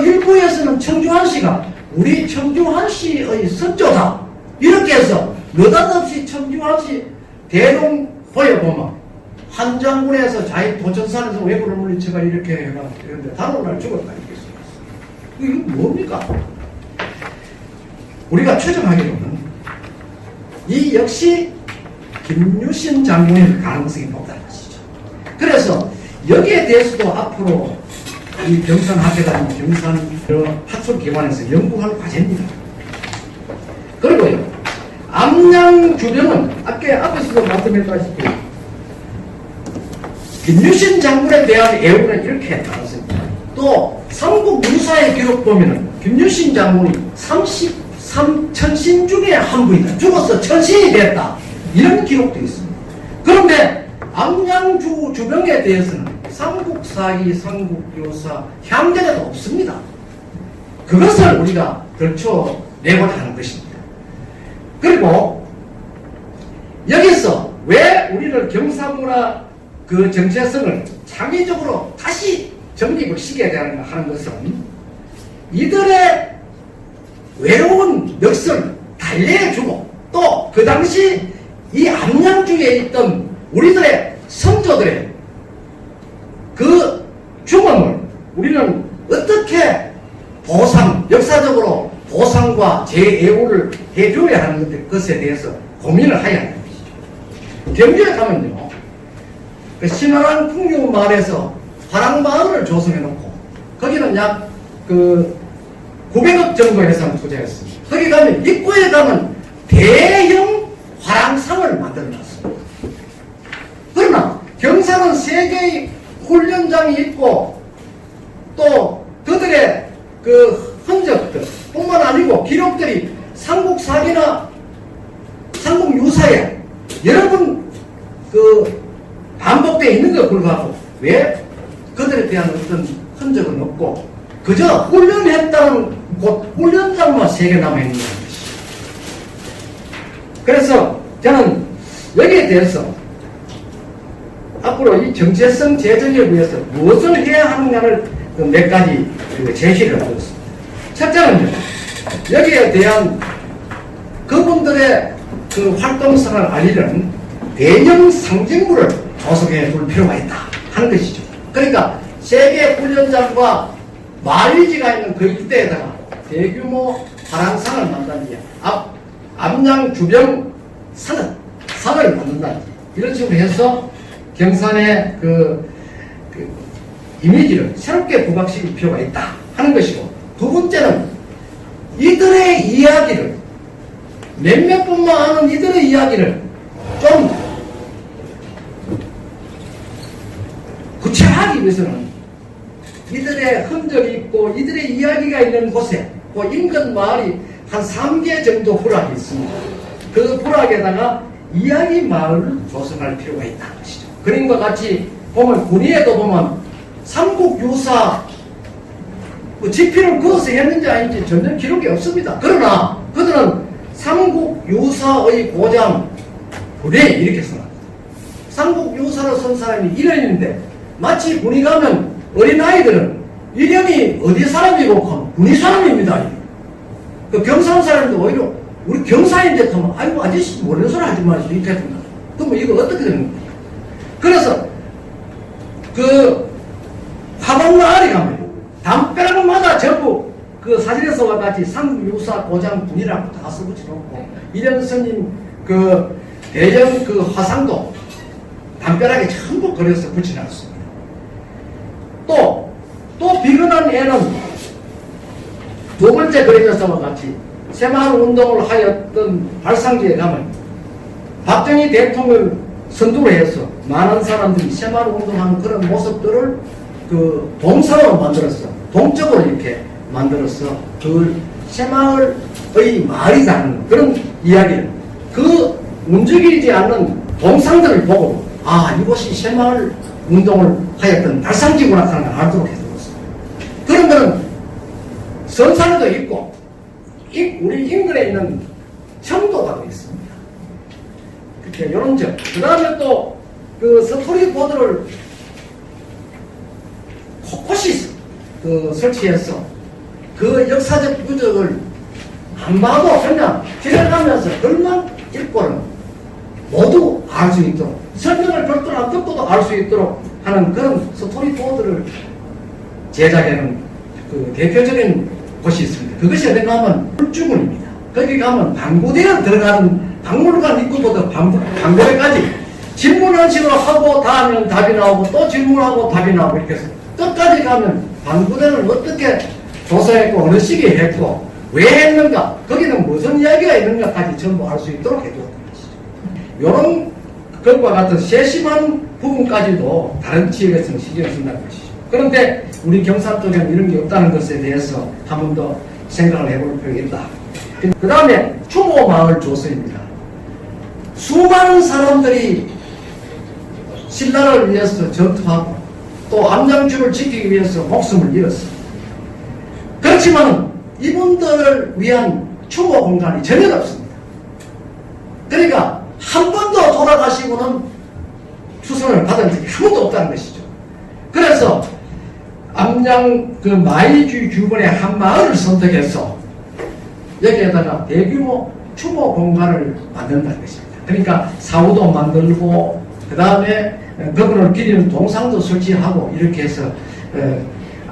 일부에서는 청주환씨가 우리 청주환씨의 선조다 이렇게 해서 느닷없이 청주환씨 대동 보여보면 한장군에서 자기 도천산에서 외부를 물리쳐가 이렇게 해가 이런데 다른 날 죽었다 이렇게 써있어요. 이거 뭡니까? 우리가 추정하기로는 이 역시 김유신 장군일 가능성이 높다는 것이죠. 그래서 여기에 대해서도 앞으로 이 경산학회단 경산 학술기관에서 연구할 과제입니다. 그리고요, 암양 주변은 앞에서도 말씀했다시피 김유신 장군에 대한 애호는 이렇게 나왔습니다. 또 삼국 유사의 기록 보면은 김유신 장군이 33천신 중에 한 분이다. 죽어서 천신이 됐다. 이런 기록도 있습니다. 그런데 암양주 주병에 대해서는 삼국사기, 삼국유사, 향제가 없습니다. 그것을 우리가 들춰내고자 하는 것입니다. 그리고 여기서 왜 우리를 경상문화 그 정체성을 창의적으로 다시 정립을 시켜야 되는가 하는 것은 이들의 외로운 역사를 달래주고 또 그 당시 이 암양주에 있던 우리들의 선조들의 그 죽음을 우리는 어떻게 역사적으로 보상과 재애호를 해줘야 하는 것에 대해서 고민을 해야 하는 것이죠. 경주에 가면요, 그 신화랑 풍류 마을에서 화랑마을을 조성해 놓고 거기는 약 900억 정도 예산 투자했습니다. 거기 가면 입구에 가면 대형 화랑상을 만들어 놨습니다. 그러나 경상은 세 개의 훈련장이 있고 또 그들의 그 흔적들 뿐만 아니고 기록들이 삼국사기나 삼국유사에 여러 번 반복되어 있는 것 불구하고 왜 그들에 대한 어떤 흔적은 없고 그저 훈련했다는 곳 훈련장만 3개 남아있는 것이죠. 그래서 저는 여기에 대해서 앞으로 이 정체성 재정에 위해서 무엇을 해야 하는가를 몇 가지 제시를 해드렸습니다. 첫째는요, 여기에 대한 그분들의 그 활동성을 알리는 대형 상징물을 조성해 둘 필요가 있다 하는 것이죠. 그러니까 세계 훈련장과 마을지가 있는 그 일대에다가 대규모 화랑상을 만든다든지 암양 주변 산을 만든다든지 이런 식으로 해서 경산의 그 이미지를 새롭게 부각시킬 필요가 있다 하는 것이고, 두 번째는 이들의 이야기를 몇몇 분만 아는 이들의 이야기를 좀 구체화하기 위해서는 이들의 흔적이 있고 이들의 이야기가 있는 곳에 그 인근 마을이 한 3개 정도 부락이 있습니다. 그 부락에다가 이야기 마을을 조성할 필요가 있다는 것이죠. 그림과 같이 보면 군위에도 보면 삼국유사 지필을 그어서 했는지 아닌지 전혀 기록이 없습니다. 그러나 그들은 삼국유사의 고장 군위 이렇게 써놨습니다. 삼국유사로 쓴 사람이 이런인데 마치 군위 가면 어린아이들은 이름이 어디 사람이고 하면 군위 사람입니다. 그 경상 사람도 오히려 우리 경상인데 하면 아이고 아저씨 모르는 소리 하지 마시오 이렇게 합니다. 그러면 이거 어떻게 되는 겁니까? 그래서 그 화방마을에 가면 담벼락마다 전부 그 사진에서와 같이 삼국유사 고장 군이라고 다 써붙여놓고 이련스님 그 대형 그 화상도 담벼락에 전부 그려서 붙여놨습니다. 또 비근한 애는 두 번째 그림에서와 같이 새마을 운동을 하였던 발상지에 가면 박정희 대통령을 선두로 해서 많은 사람들이 새마을 운동하는 그런 모습들을 그 동서로 만들었어. 동적으로 이렇게 만들어서 그 새마을의 마을이라는 그런 이야기를 그 움직이지 않는 동상들을 보고 이곳이 새마을 운동을 하였던 발상지구나 하는 걸 알도록 해두었습니다. 그런 거는 선산에도 있고 우리 인근에 있는 청도가도 있습니다. 이렇게 이런 점. 그 다음에 또 그 스토리보드를 곳곳이 설치해서 그 역사적 유적을 안 봐도 그냥 지나가면서 글만 읽고는 모두 알 수 있도록 설명을 별도로 안 듣고도 알 수 있도록 하는 그런 스토리보드를 제작하는 그 대표적인 곳이 있습니다. 그것이 어딘가 하면 울주군입니다. 거기 가면 방구대에 들어가는 박물관 입구부터 방구대까지 질문한 식으로 하고 다음에 답이 나오고 또 질문하고 답이 나오고 이렇게 해서 끝까지 가면 방구대를 어떻게 조사했고 어느 시기에 했고 왜 했는가 거기는 무슨 이야기가 있는가까지 전부 알 수 있도록 해주었던 것이죠. 이런 것과 같은 세심한 부분까지도 다른 지역에서는 신경을 쓴다는 것이죠. 그런데 우리 경산 쪽에는 이런 게 없다는 것에 대해서 한 번 더 생각을 해볼 필요가 있다. 그 다음에 추모마을 조서입니다. 수많은 사람들이 신라를 위해서 전투하고 또 암장주를 지키기 위해서 목숨을 잃었습니다. 그렇지만 이분들을 위한 추모 공간이 전혀 없습니다. 그러니까 한 번도 돌아가시고는 추선을 받은 적이 한 번도 없다는 것이죠. 그래서 암양 그 마이주 주변에 한 마을을 선택해서 여기에다가 대규모 추모 공간을 만든다는 것입니다. 그러니까 사우도 만들고 그 다음에 그분을 기리는 동상도 설치하고 이렇게 해서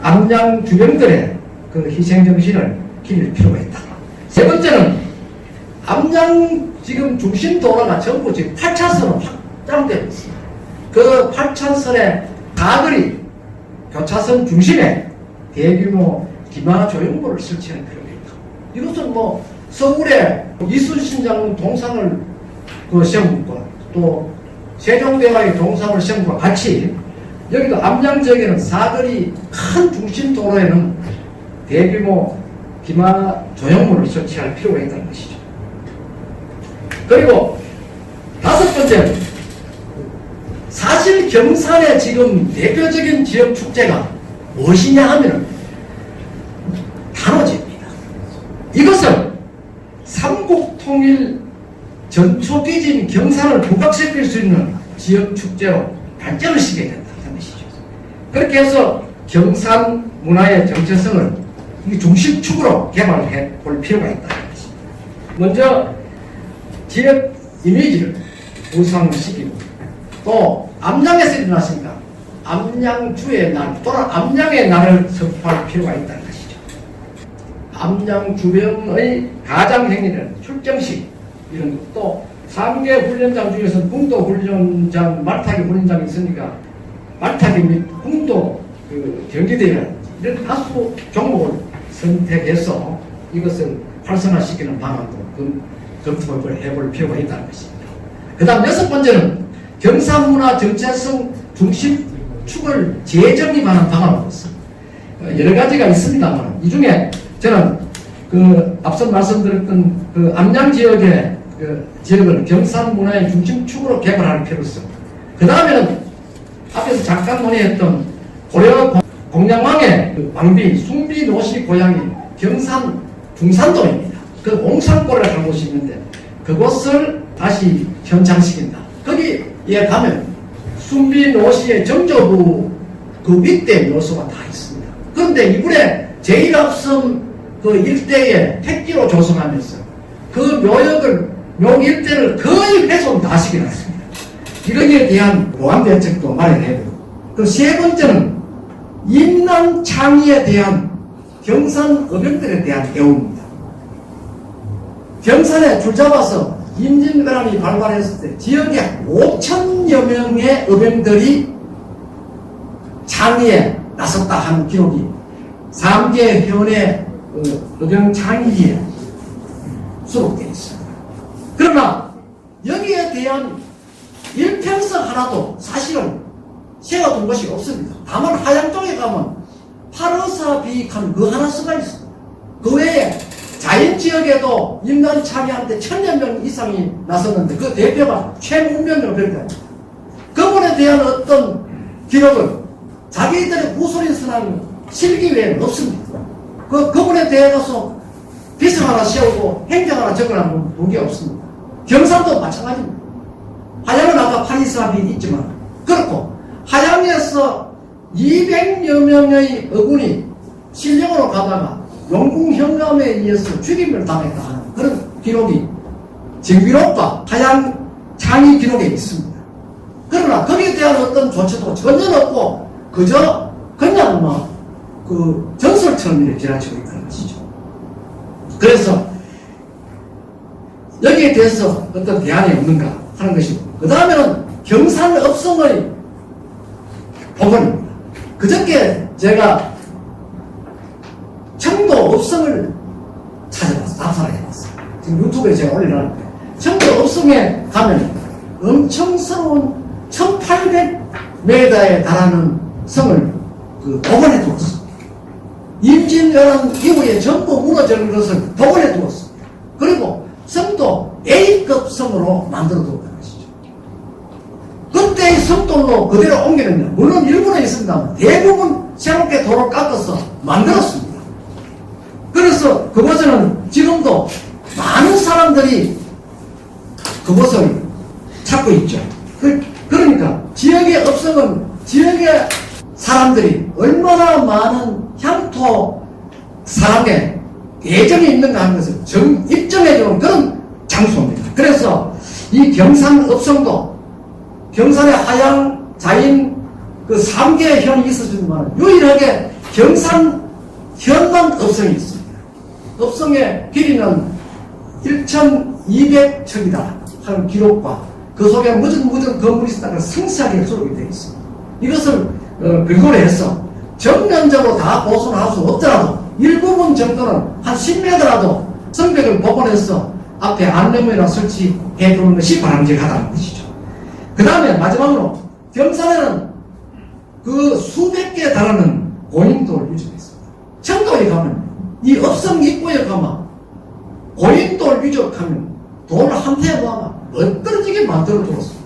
암양 주변들의 그 희생정신을 기릴 필요가 있다. 세 번째는 암양 지금 중심 도로가 전부 지금 8차선으로 확장되어 있습니다. 그 8차선의 가거리 교차선 중심에 대규모 기마 조형물을 설치하는 필요가 있다. 이것은 뭐 서울에 이순신 장군 동상을 세우고 또 세종대왕의 동상을 세운 것과 같이 여기도 암양 지역에는 사거리 큰 중심 도로에는 대규모 기마 조형물을 설치할 필요가 있다는 것이죠. 그리고 다섯 번째는 사실 경산의 지금 대표적인 지역 축제가 무엇이냐 하면 단오제입니다. 이것은 삼국통일 전초기지인 경산을 부각시킬 수 있는 지역 축제로 발전을 시켜야 된다는 것이죠. 그렇게 해서 경산 문화의 정체성을 중심축으로 개발해 볼 필요가 있다는 것입니다. 먼저 지역 이미지를 우상시키고 또 암양에서 일어났으니까 암양주의 날 또는 암양의 날을 선포할 필요가 있다는 것이죠. 암양 주변의 가장행위는 출정식 이런 것도 3개 훈련장 중에서 궁도 훈련장, 말타기 훈련장이 있으니까 말타기 및 궁도 경기대회라든지 이런 다수 종목을 선택해서 이것을 활성화시키는 방안도 검토를 해볼 필요가 있다는 것입니다. 그 다음 여섯 번째는 경산문화 정체성 중심축을 재정립하는 방안으로서 여러 가지가 있습니다만 이 중에 저는 앞서 말씀드렸던 암양 지역의 지역을 경산문화의 중심축으로 개발하는 필요성, 그 다음에는 앞에서 잠깐 논의했던 고려 공양왕의 왕비 숭비 노시 고향이 경산 중산도입니다. 그 옹산골에 간 곳이 있는데 그곳을 다시 현장시킨다. 거기에 가면 숭비 노시의 정조부 그 밑대 묘소가 다 있습니다. 그런데 이번에 제1합섬 그 일대에 택지로 조성하면서 그 묘 일대를 거의 훼손 다 시켜놨습니다. 이거에 대한 보안 대책도 마련해야 되고, 그 세 번째는 임남 창의에 대한 경산 어병들에 대한 대우입니다. 경산에 줄 잡아서 임진왜란이 발발했을 때 지역에 5,000여 명의 어병들이 창의에 나섰다 하는 기록이 3개 현의 어병 창의에 수록되어 있습니다. 그러나 여기에 대한 일평성 하나도 사실은 세워둔 것이 없습니다. 다만 하양 쪽에 가면 파르사 비익한 그 하나 쓰가 있습니다. 그 외에 자연지역에도 인간 창의한테 1,000여 명 이상이 나섰는데 그 대표가 최문명 어병입니다. 그분에 대한 어떤 기록은 자기들의 구소린 선한 실기 외에는 없습니다. 그분에 대해서 비서 하나 세우고 행정 하나 적어놓은 본 게 없습니다. 경산도 마찬가지입니다. 하양은 아까 파리사비 있지만 그렇고 하양에서 200여 명의 어군이 신령으로 가다가 용궁현감에 의해서 죽임을 당했다 하는 그런 기록이 정기록과 하양 창의 기록에 있습니다. 그러나 거기에 대한 어떤 조치도 전혀 없고 그저 그냥 그 전설처럼 이렇게 지나치고 있다는 것이죠. 그래서 여기에 대해서 어떤 대안이 없는가 하는 것이고, 그 다음에는 경산업성의 복원입니다. 그저께 제가 청도 업성을 찾아봤어요. 답사를 해봤어요. 지금 유튜브에 제가 올려놨는데, 청도 업성에 가면 엄청스러운 1800m에 달하는 성을 복원해 두었습니다. 임진왜란 이후에 전부 무너지는 것을 복원해 두었습니다. 그리고 성도 A급 성으로 만들어 두었다는 것이죠. 그때의 성돌로 그대로 옮기는요, 물론 일부는 있습니다만 대부분 새롭게 도로를 깎아서 만들었습니다. 그래서 그곳에는 지금도 많은 사람들이 그곳을 찾고 있죠. 그러니까 지역의 업성은 지역의 사람들이 얼마나 많은 향토 사람의 애정이 있는가 하는 것을 입증해주는 그런 장소입니다. 그래서 이 경산 업성도 경산의 하양, 자인 그 3개의 현이 있었지만 유일하게 경산 현만 업성이 있습니다. 업성의 길이는 1200척이다 하는 기록과 그 속에 무슨 건물이 있었다는 상세하게 기록이 되어 있습니다. 이것을 근거로 해서 전면적으로 다 보존할 수 없더라도 일부분 정도는 한 10m라도 성벽을 복원해서 앞에 안내문이나 설치해 두는 것이 바람직하다는 것이죠. 그 다음에 마지막으로 경산에는 그 수백 개에 달하는 고인돌 유적이 있습니다. 청도에 가면 이 업성 입구에 가면 고인돌 유적하면 돌 한 패에 모아가 멋들어지게 만들어 두었습니다.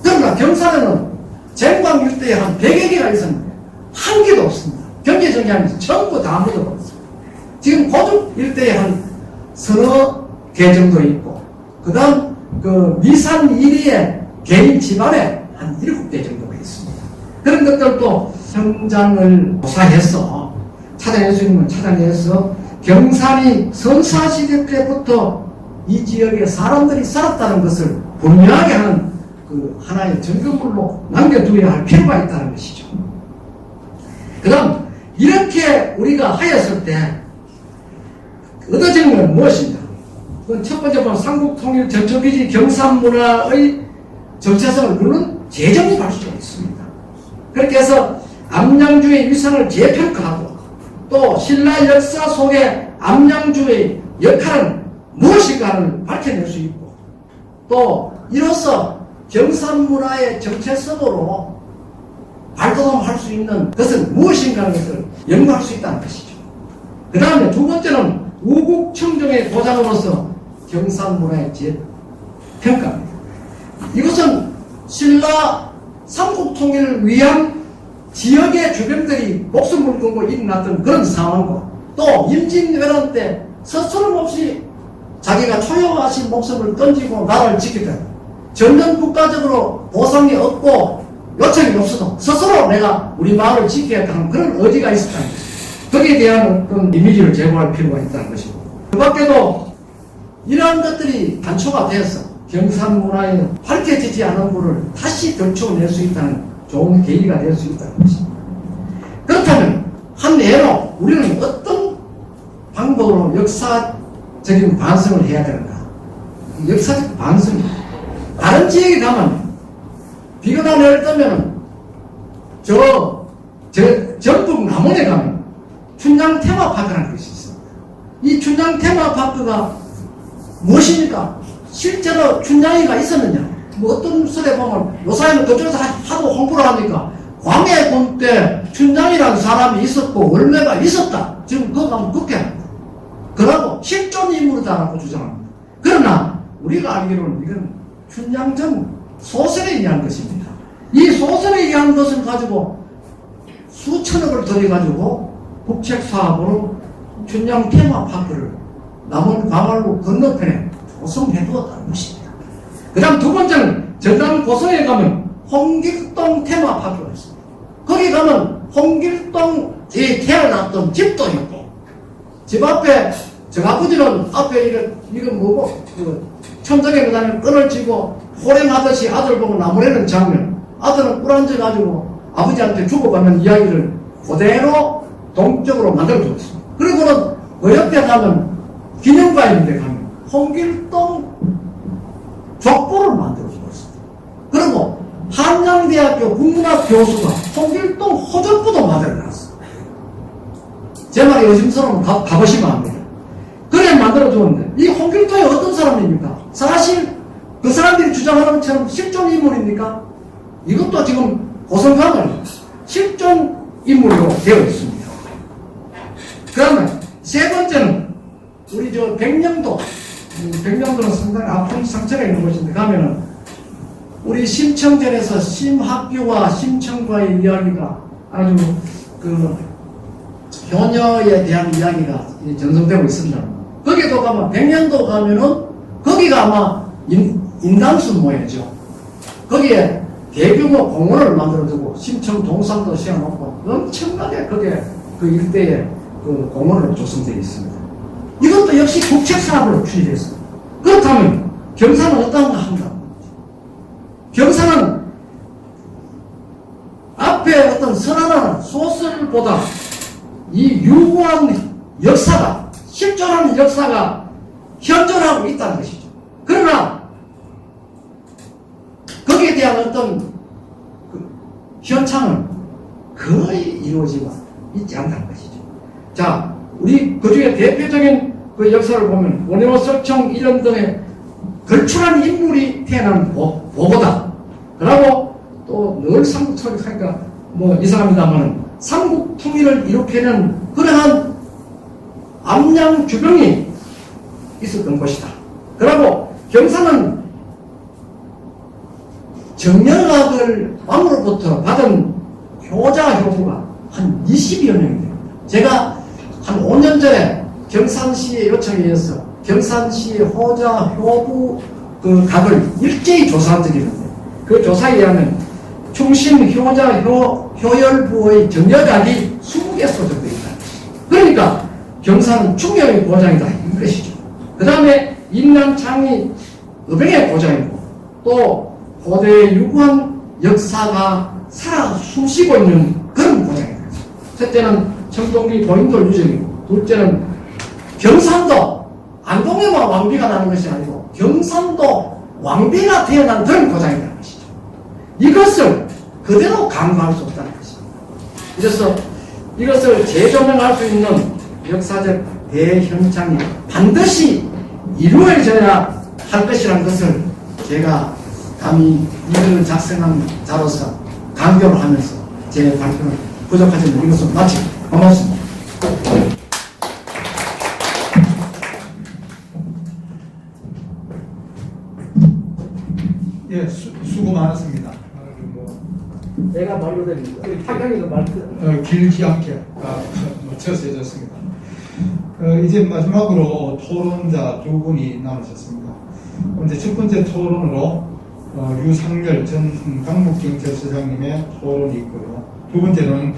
그러나 경산에는 쟁광 일대에 한 100여 개가 있었는데 한 개도 없습니다. 경제정리하면서 전부 다 묻어버렸습니다. 지금 고죽 일대에 한 서너 개 정도 있고, 그 다음 그 미산 이리에 개인 집안에 한 7개 정도가 있습니다. 그런 것들도 현장을 조사해서 찾아낼 수 있는 건 찾아내서 경산이 선사시대 때부터 이 지역에 사람들이 살았다는 것을 분명하게 하는 그 하나의 증거물로 남겨두어야 할 필요가 있다는 것이죠. 그 다음 이렇게 우리가 하였을 때 얻어지는 건 무엇인가? 첫 번째 보면 삼국통일 전초기지 경산문화의 정체성을 물론 재정립할 수가 있습니다. 그렇게 해서 암양주의 위상을 재평가하고 또 신라 역사 속에 암양주의 역할은 무엇인가를 밝혀낼 수 있고 또 이로써 경산문화의 정체성으로 발돋움할 수 있는 것은 무엇인가 하는 것을 연구할 수 있다는 것이죠. 그 다음에 두 번째는 우국청정의 도장으로서 경산문화의 재평가입니다. 이것은 신라 삼국통일을 위한 지역의 주변들이 목숨을 걸고 일어났던 그런 상황과 또 임진왜란 때 서스럼없이 자기가 초요하신 목숨을 던지고 나라를 지키던 전면 국가적으로 보상이 없고 요청이 없어도 스스로 내가 우리 마을을 지켜야겠다는 그런 의지가 있었다는 것입니다. 거기에 대한 그런 이미지를 제공할 필요가 있다는 것이고 그 밖에도 이러한 것들이 단초가 되어서 경산문화에 밝혀지지 않은 부를 다시 들춰낼 수 있다는 좋은 계기가 될 수 있다는 것입니다. 그렇다면 한 예로 우리는 어떤 방법으로 역사적인 반성을 해야 되는가? 역사적 반성입니다. 다른 지역에 가면 비가 내릴 때면 전북 남원에 가면 춘향 테마파크라는 것이 있습니다. 이 춘향 테마파크가 무엇입니까? 실제로 춘향이가 있었느냐? 뭐 어떤 설에 보면 요사이는 그쪽에서 하도 홍보를 하니까 광해군 때 춘향이라는 사람이 있었고 월매가 있었다. 지금 그거 가면 국회합니다. 그러고 실존 인물이다라고 주장합니다. 그러나 우리가 알기로는 이건 춘향전 소설에 의한 것입니다. 이 소설에 의한 것을 가지고 수천억을 들여가지고 국책사업으로 춘향 테마파크를 남원 광활로 건너편에 조성해 두었다는 것입니다. 그 다음 두 번째는 전남 고성에 가면 홍길동 테마파크가 있습니다. 거기 가면 홍길동이 태어났던 집도 있고 집 앞에 저 아버지는 앞에 이거 뭐고 천정에 그다음에 끈을 쥐고 호랭하듯이 아들 보고 나무래는 장면 아들은 꿀 앉아가지고 아버지한테 죽어가는 이야기를 그대로 동적으로 만들어줬습니다. 그리고는 그 옆에 가면 기념관인데 가면 홍길동 족보를 만들어 주었습니다. 그리고 한양대학교 국문학 교수가 홍길동 호적부도 만들어놨어. 제 말이 의심스러우면 가보시면 안 돼요. 그래 만들어 주었는데 이 홍길동이 어떤 사람입니까? 사실 그 사람들이 주장하는 것처럼 실존 인물입니까? 이것도 지금 고성강을 실존 인물로 되어 있습니다. 그러면 세 번째는 우리 저 백령도, 백령도는 상당히 아픈 상처가 있는 곳인데 가면은 우리 심청전에서 심학교와 심청과의 이야기가 아주 그 효녀에 대한 이야기가 전송되고 있습니다. 거기도 가면 백령도 가면은 거기가 아마 인당수 모예죠. 거기에 대규모 공원을 만들어두고 심청 동산도 세워놓고 엄청나게 그게 그 일대에 그 공원으로 조성되어 있습니다. 이것도 역시 국책사업으로 추진했습니다. 그렇다면 경사는 어떤가 한다. 경사는 앞에 어떤 선언하는 소설보다 이 유구한 역사가 실존하는 역사가 현존하고 있다는 것이죠. 그러나 거기에 대한 어떤 그 현창은 거의 이루어지고 있지 않다는 것이죠. 자, 우리 그 중에 대표적인 그 역사를 보면 원효, 설청, 이런 등의 걸출한 인물이 태어난 보고다. 그러고 또 늘 삼국 통일하니까 뭐 이상합니다만 삼국 통일을 일으키는 그러한 암양 주병이 있었던 곳이다. 그리고 경사는 정영학을 왕으로부터 받은 효자 효부가 한 20여 명이 됩니다. 제가 한 5년 전에 경산시의 요청에 의해서 경산시의 효자 효부 그 각을 일제히 조사한 적이 있는데 그 조사에 의하면 충신 효자 효열부의 정여각이 20개 소정되어 있다. 그러니까 경산은 충격의 고장이다 이 것이죠. 그 다음에 인난창이 의병의 고장이고 또 고대의 유구한 역사가 살아 숨쉬고 있는 그런 고장이다. 첫째는 청동기 고인돌 유적이고 둘째는 경산도 안동에만 왕비가 나는 것이 아니고 경산도 왕비가 태어난 그런 고장이라는 것이죠. 이것을 그대로 간과할 수 없다는 것입니다. 그래서 이것을 재조명할 수 있는 역사적 대현장이 반드시 이루어져야 할 것이라는 것을 제가 감히 이를 작성한 자로서 강조를 하면서 제 발표를 부족하지만 이것을 마치고 고맙습니다. 예, 수고 많았습니다. 내가 말로 드립니다. 타경이도 말로 길지 않게 처세해졌습니다. 이제 마지막으로 토론자 두 분이 남으셨습니다. 이제 첫 번째 토론으로 유상열 전 강북경찰서장님의 토론이 있고요. 두 번째는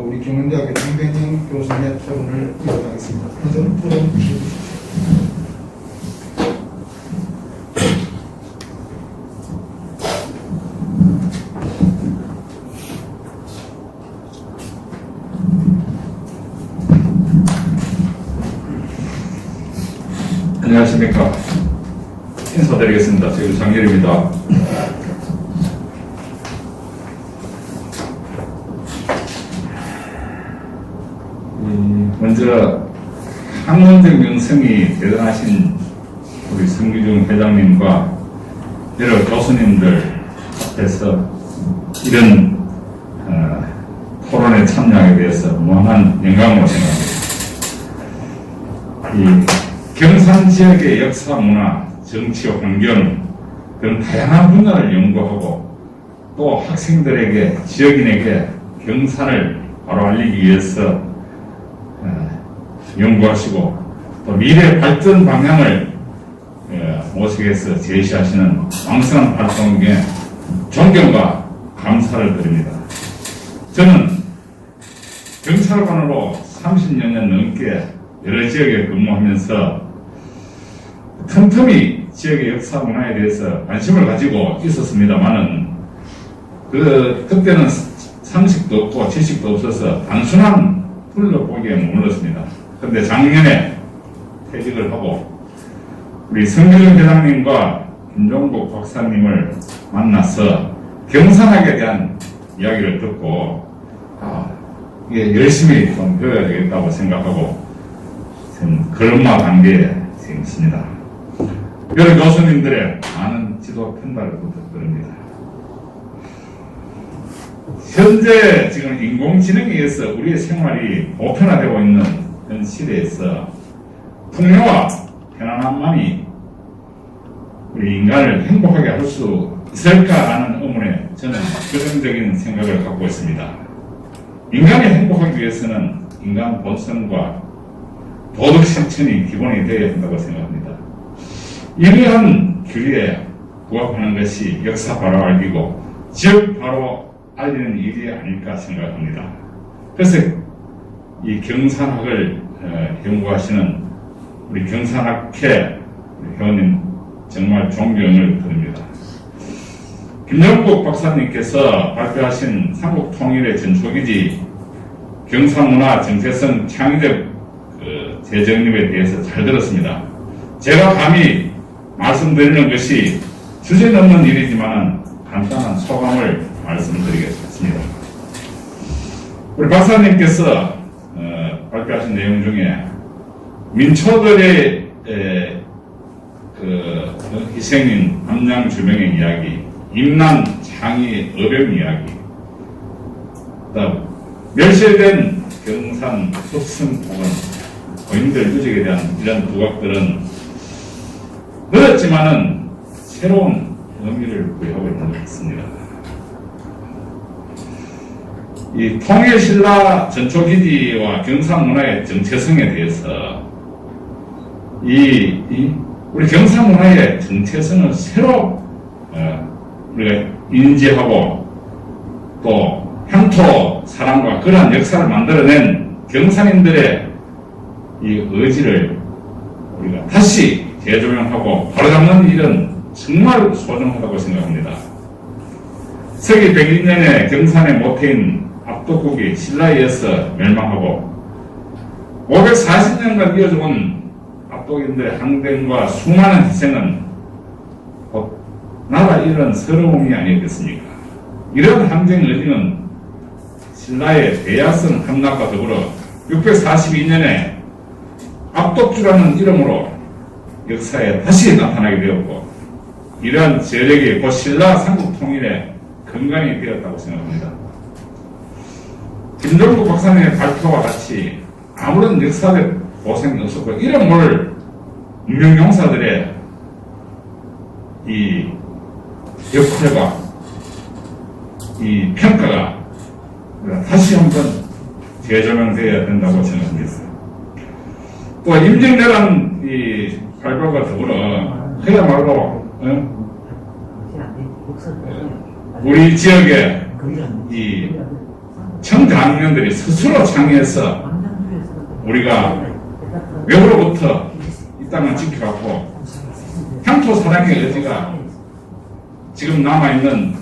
우리 경원대학교 장병영 교수님의 토론을 이어가겠습니다. 먼저 토론 주십시오. 안녕하십니까. 인사드리겠습니다. 저 유상열입니다. 먼저 학문적 명성이 대단하신 우리 성규중 회장님과 여러 교수님들 앞에서 이런 토론에 참여하게 되어서 무한한 영광으로 생각합니다. 경산 지역의 역사, 문화, 정치, 환경 그런 다양한 분야를 연구하고 또 학생들에게, 지역인에게 경산을 바로 알리기 위해서 연구하시고 또 미래 발전 방향을 모색해서 제시하시는 왕성한 활동에 존경과 감사를 드립니다. 저는 경찰관으로 30여 년 넘게 여러 지역에 근무하면서 틈틈이 지역의 역사 문화에 대해서 관심을 가지고 있었습니다만은 그때는 상식도 없고 지식도 없어서 단순한 둘러보기에 머물렀습니다. 그런데 작년에 퇴직을 하고 우리 성규중 회장님과 김종국 박사님을 만나서 경산학에 대한 이야기를 듣고 이게 열심히 좀 배워야 되겠다고 생각하고 지금 걸음마 단계에 지금 있습니다. 여러 교수님들의 많은 지도 편달을 부탁드립니다. 현재 지금 인공지능에 의해서 우리의 생활이 보편화되고 있는 현 시대에서 풍요와 편안함만이 우리 인간을 행복하게 할 수 있을까라는 의문에 저는 긍정적인 생각을 갖고 있습니다. 인간이 행복하기 위해서는 인간 본성과 도덕 실천이 기본이 되어야 한다고 생각합니다. 이러한 규리에 부합하는 것이 역사 바로 알기고 지역 바로 알리는 일이 아닐까 생각합니다. 그래서 이 경산학을 연구하시는 우리 경산학회 회원님 정말 존경을 드립니다. 김영국 박사님께서 발표하신 삼국통일의 전초기지 경상문화 정체성 창의적 재정립에 대해서 잘 들었습니다. 제가 감히 말씀드리는 것이 주제넘는 일이지만 간단한 소감을 말씀드리겠습니다. 우리 박사님께서 발표하신 내용 중에 민초들의 희생인 함양주병의 이야기, 임난 장의 어병 이야기, 그다음 멸실된 경산 흑승폭은 고인들 유적에 대한 이런 부각들은 늦었지만은 새로운 의미를 부여하고 있는 것 같습니다. 이 통일신라 전초기지와 경상문화의 정체성에 대해서 우리 경상문화의 정체성을 새로 우리가 인지하고 또 향토 사랑과 그러한 역사를 만들어낸 경상인들의 이 의지를 우리가 다시 재조명하고 바로잡는 일은 정말 소중하다고 생각합니다. 서기 102년에 경산의 모태인 압도국이 신라에 의해서 멸망하고 540년간 이어져온 압도인들의 항쟁과 수많은 희생은 곧 나라 이런 서러움이 아니겠습니까? 이런 항쟁 의지는 신라의 대야성 함락과 더불어 642년에 압독주라는 이름으로 역사에 다시 나타나게 되었고 이러한 세력이 곧 신라 삼국통일의 근간이 되었다고 생각합니다. 김종국 박사님의 발표와 같이 아무런 역사적 고생이 없었고 이런 물 문명용사들의 이 역할과 이 평가가 다시 한번 재조명되어야 된다고 생각합니다. 또 임진왜란 이 발표가 더불어 그야말로 우리 지역의 이 청장년들이 스스로 창의해서 우리가 외부로부터 이 땅을 지켜왔고 향토 사랑의 의지가 지금 남아있는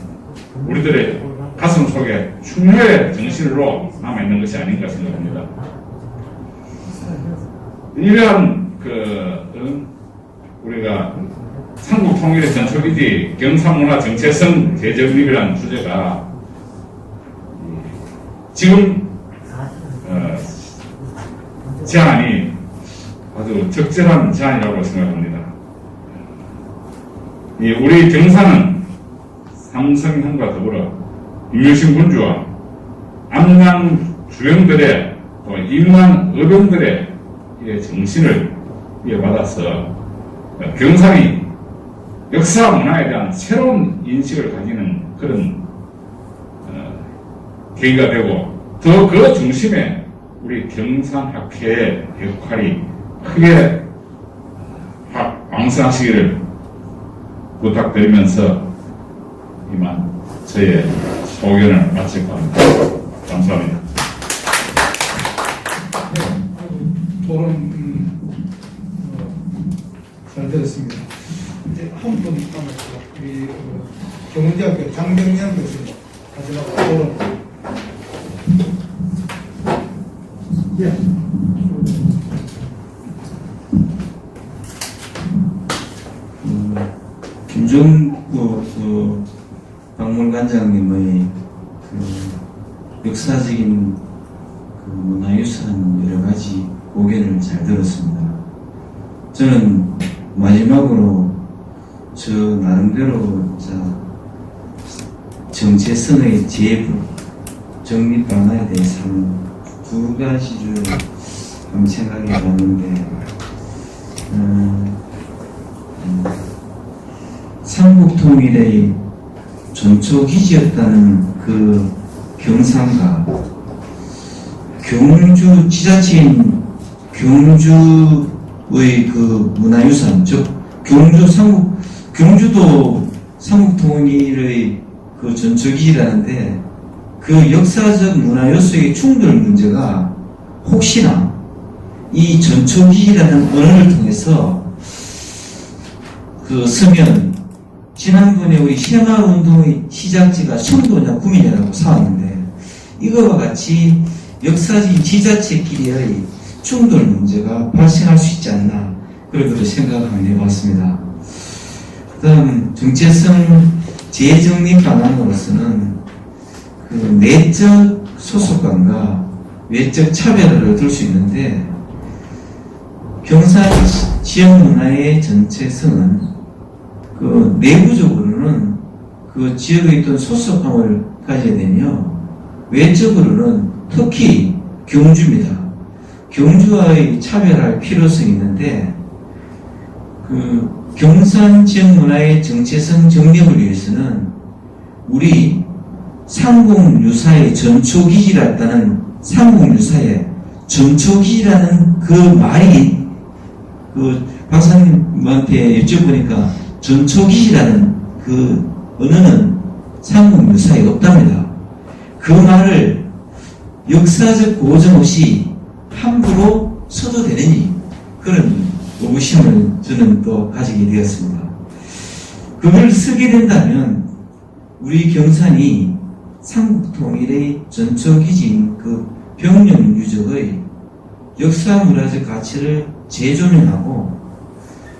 우리들의 가슴 속에 충효의 정신으로 남아있는 것이 아닌가 생각합니다. 이러한 우리가 삼국통일의 전초기지 경상문화 정체성 재정립이라는 주제가 지금 제안이 아주 적절한 제안이라고 생각합니다. 우리 경산은 삼성현과 더불어 임유신 군주와 암양 주영들의 또 임만 의병들의 정신을 이어받아서 경상이 역사 문화에 대한 새로운 인식을 가지는 그런 계기가 되고 더 그 중심에 우리 경산학회의 역할이 크게 왕성하시기를 부탁드리면서 이만 저의 소견을 마칠까 합니다. 감사합니다. 토론 잘 들었습니다. 이제 한 분 남았습니다. 우리 경운대학교 장병량 교수님 마지막 토론. 예. 김종국 박물관장님의 역사적인 문화유산 여러 가지 고견을 잘 들었습니다. 저는 마지막으로 저 나름대로 정체성의 제부 정립 방안에 대해서 두 가지를 한번 생각해 봤는데, 삼국통일의 전초기지였다는 그 경상과 경주 지자체인 경주의 그 문화유산, 즉 경주도 삼국통일의 그 전초기지라는데 그 역사적 문화요소의 충돌 문제가 혹시나 이 전초기지라는 언어를 통해서 그 서면 지난번에 우리 새마을운동의 시작지가 청도냐 구미냐라고 사왔는데 이거와 같이 역사적인 지자체끼리의 충돌 문제가 발생할 수 있지 않나 그렇게 생각을 해봤습니다. 그 다음 정체성 재정립 방안으로서는 그 내적 소속감과 외적 차별을 얻을 수 있는데 경산 지역 문화의 전체성은 그 내부적으로는 그 지역에 있던 소속감을 가져야 되며 외적으로는 특히 경주입니다. 경주와의 차별할 필요성이 있는데 그 경산 지역 문화의 정체성 정립을 위해서는 우리 삼국유사의 전초기지라는 삼국유사의 전초기지라는 그 말이 그 박사님한테 여쭤보니까 전초기지라는 그 언어는 삼국유사에 없답니다. 그 말을 역사적 고정 없이 함부로 써도 되느니 그런 의구심을 저는 또 가지게 되었습니다. 그걸 쓰게 된다면 우리 경산이 삼국통일의 전초기지인 그 병영유적의 역사문화적 가치를 재조명하고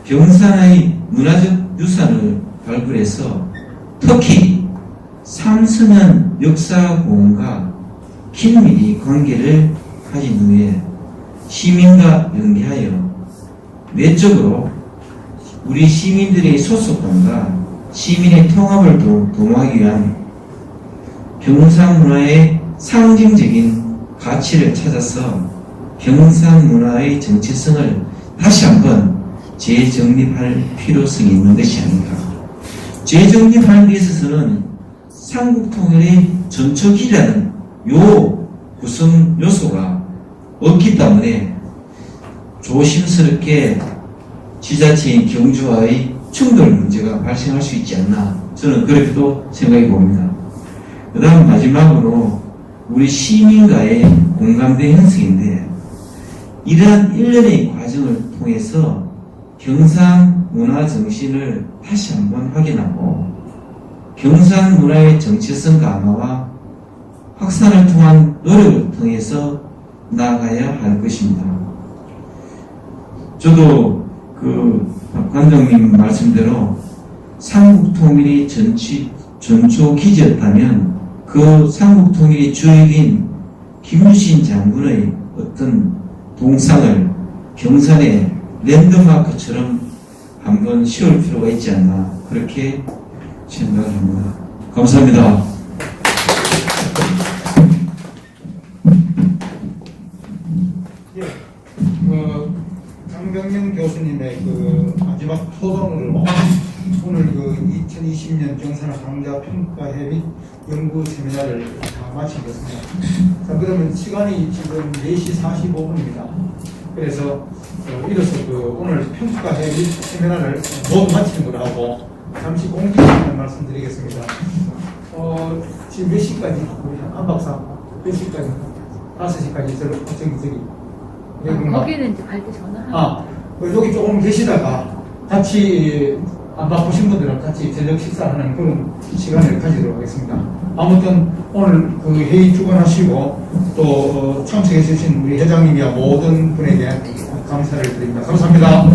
경산의 문화적 유산을 발굴해서 특히 삼서면 역사공원과 긴밀히 관계를 가진 후에 시민과 연계하여 내적으로 우리 시민들의 소속감과 시민의 통합을 도모하기 위한 경상문화의 상징적인 가치를 찾아서 경상문화의 정체성을 다시 한번 재정립할 필요성이 있는 것이 아닌가. 재정립하는 데 있어서는 삼국통일의 전초기라는 요 구성 요소가 없기 때문에 조심스럽게 지자체인 경주와의 충돌 문제가 발생할 수 있지 않나 저는 그렇게도 생각해 봅니다. 그 다음 마지막으로 우리 시민과의 공감대 형성인데 이러한 일련의 과정을 통해서 경상 문화 정신을 다시 한번 확인하고 경상 문화의 정체성 강화와 확산을 통한 노력을 통해서 나아가야 할 것입니다. 저도 그 박 관장님 말씀대로 삼국통일이 전초기지였다면 그 삼국통일의 주역인 김유신 장군의 어떤 동상을 경산의 랜드마크처럼 한번 씌울 필요가 있지 않나 그렇게 생각을 합니다. 감사합니다. 장병영 교수님의 그 마지막 토론을 오늘 그 2020년 경산 강좌 평가회 및 연구 세미나를 다 마치겠습니다. 자, 그러면 시간이 지금 4시 45분입니다. 그래서 이로써 그 오늘 평가회 및 세미나를 모두 마치는 걸로 하고 잠시 공지 시간 말씀드리겠습니다. 지금 몇 시까지 우리 한 박사 몇 시까지? 5시까지 저기 거기는 이제 갈 때 전화. 여기 조금 계시다가 같이 안 바쁘신 분들은 같이 저녁 식사하는 그런 시간을 가지도록 하겠습니다. 아무튼 오늘 그 회의 주관하시고 또 참석해 주신 우리 회장님이야 모든 분에게 감사를 드립니다. 감사합니다.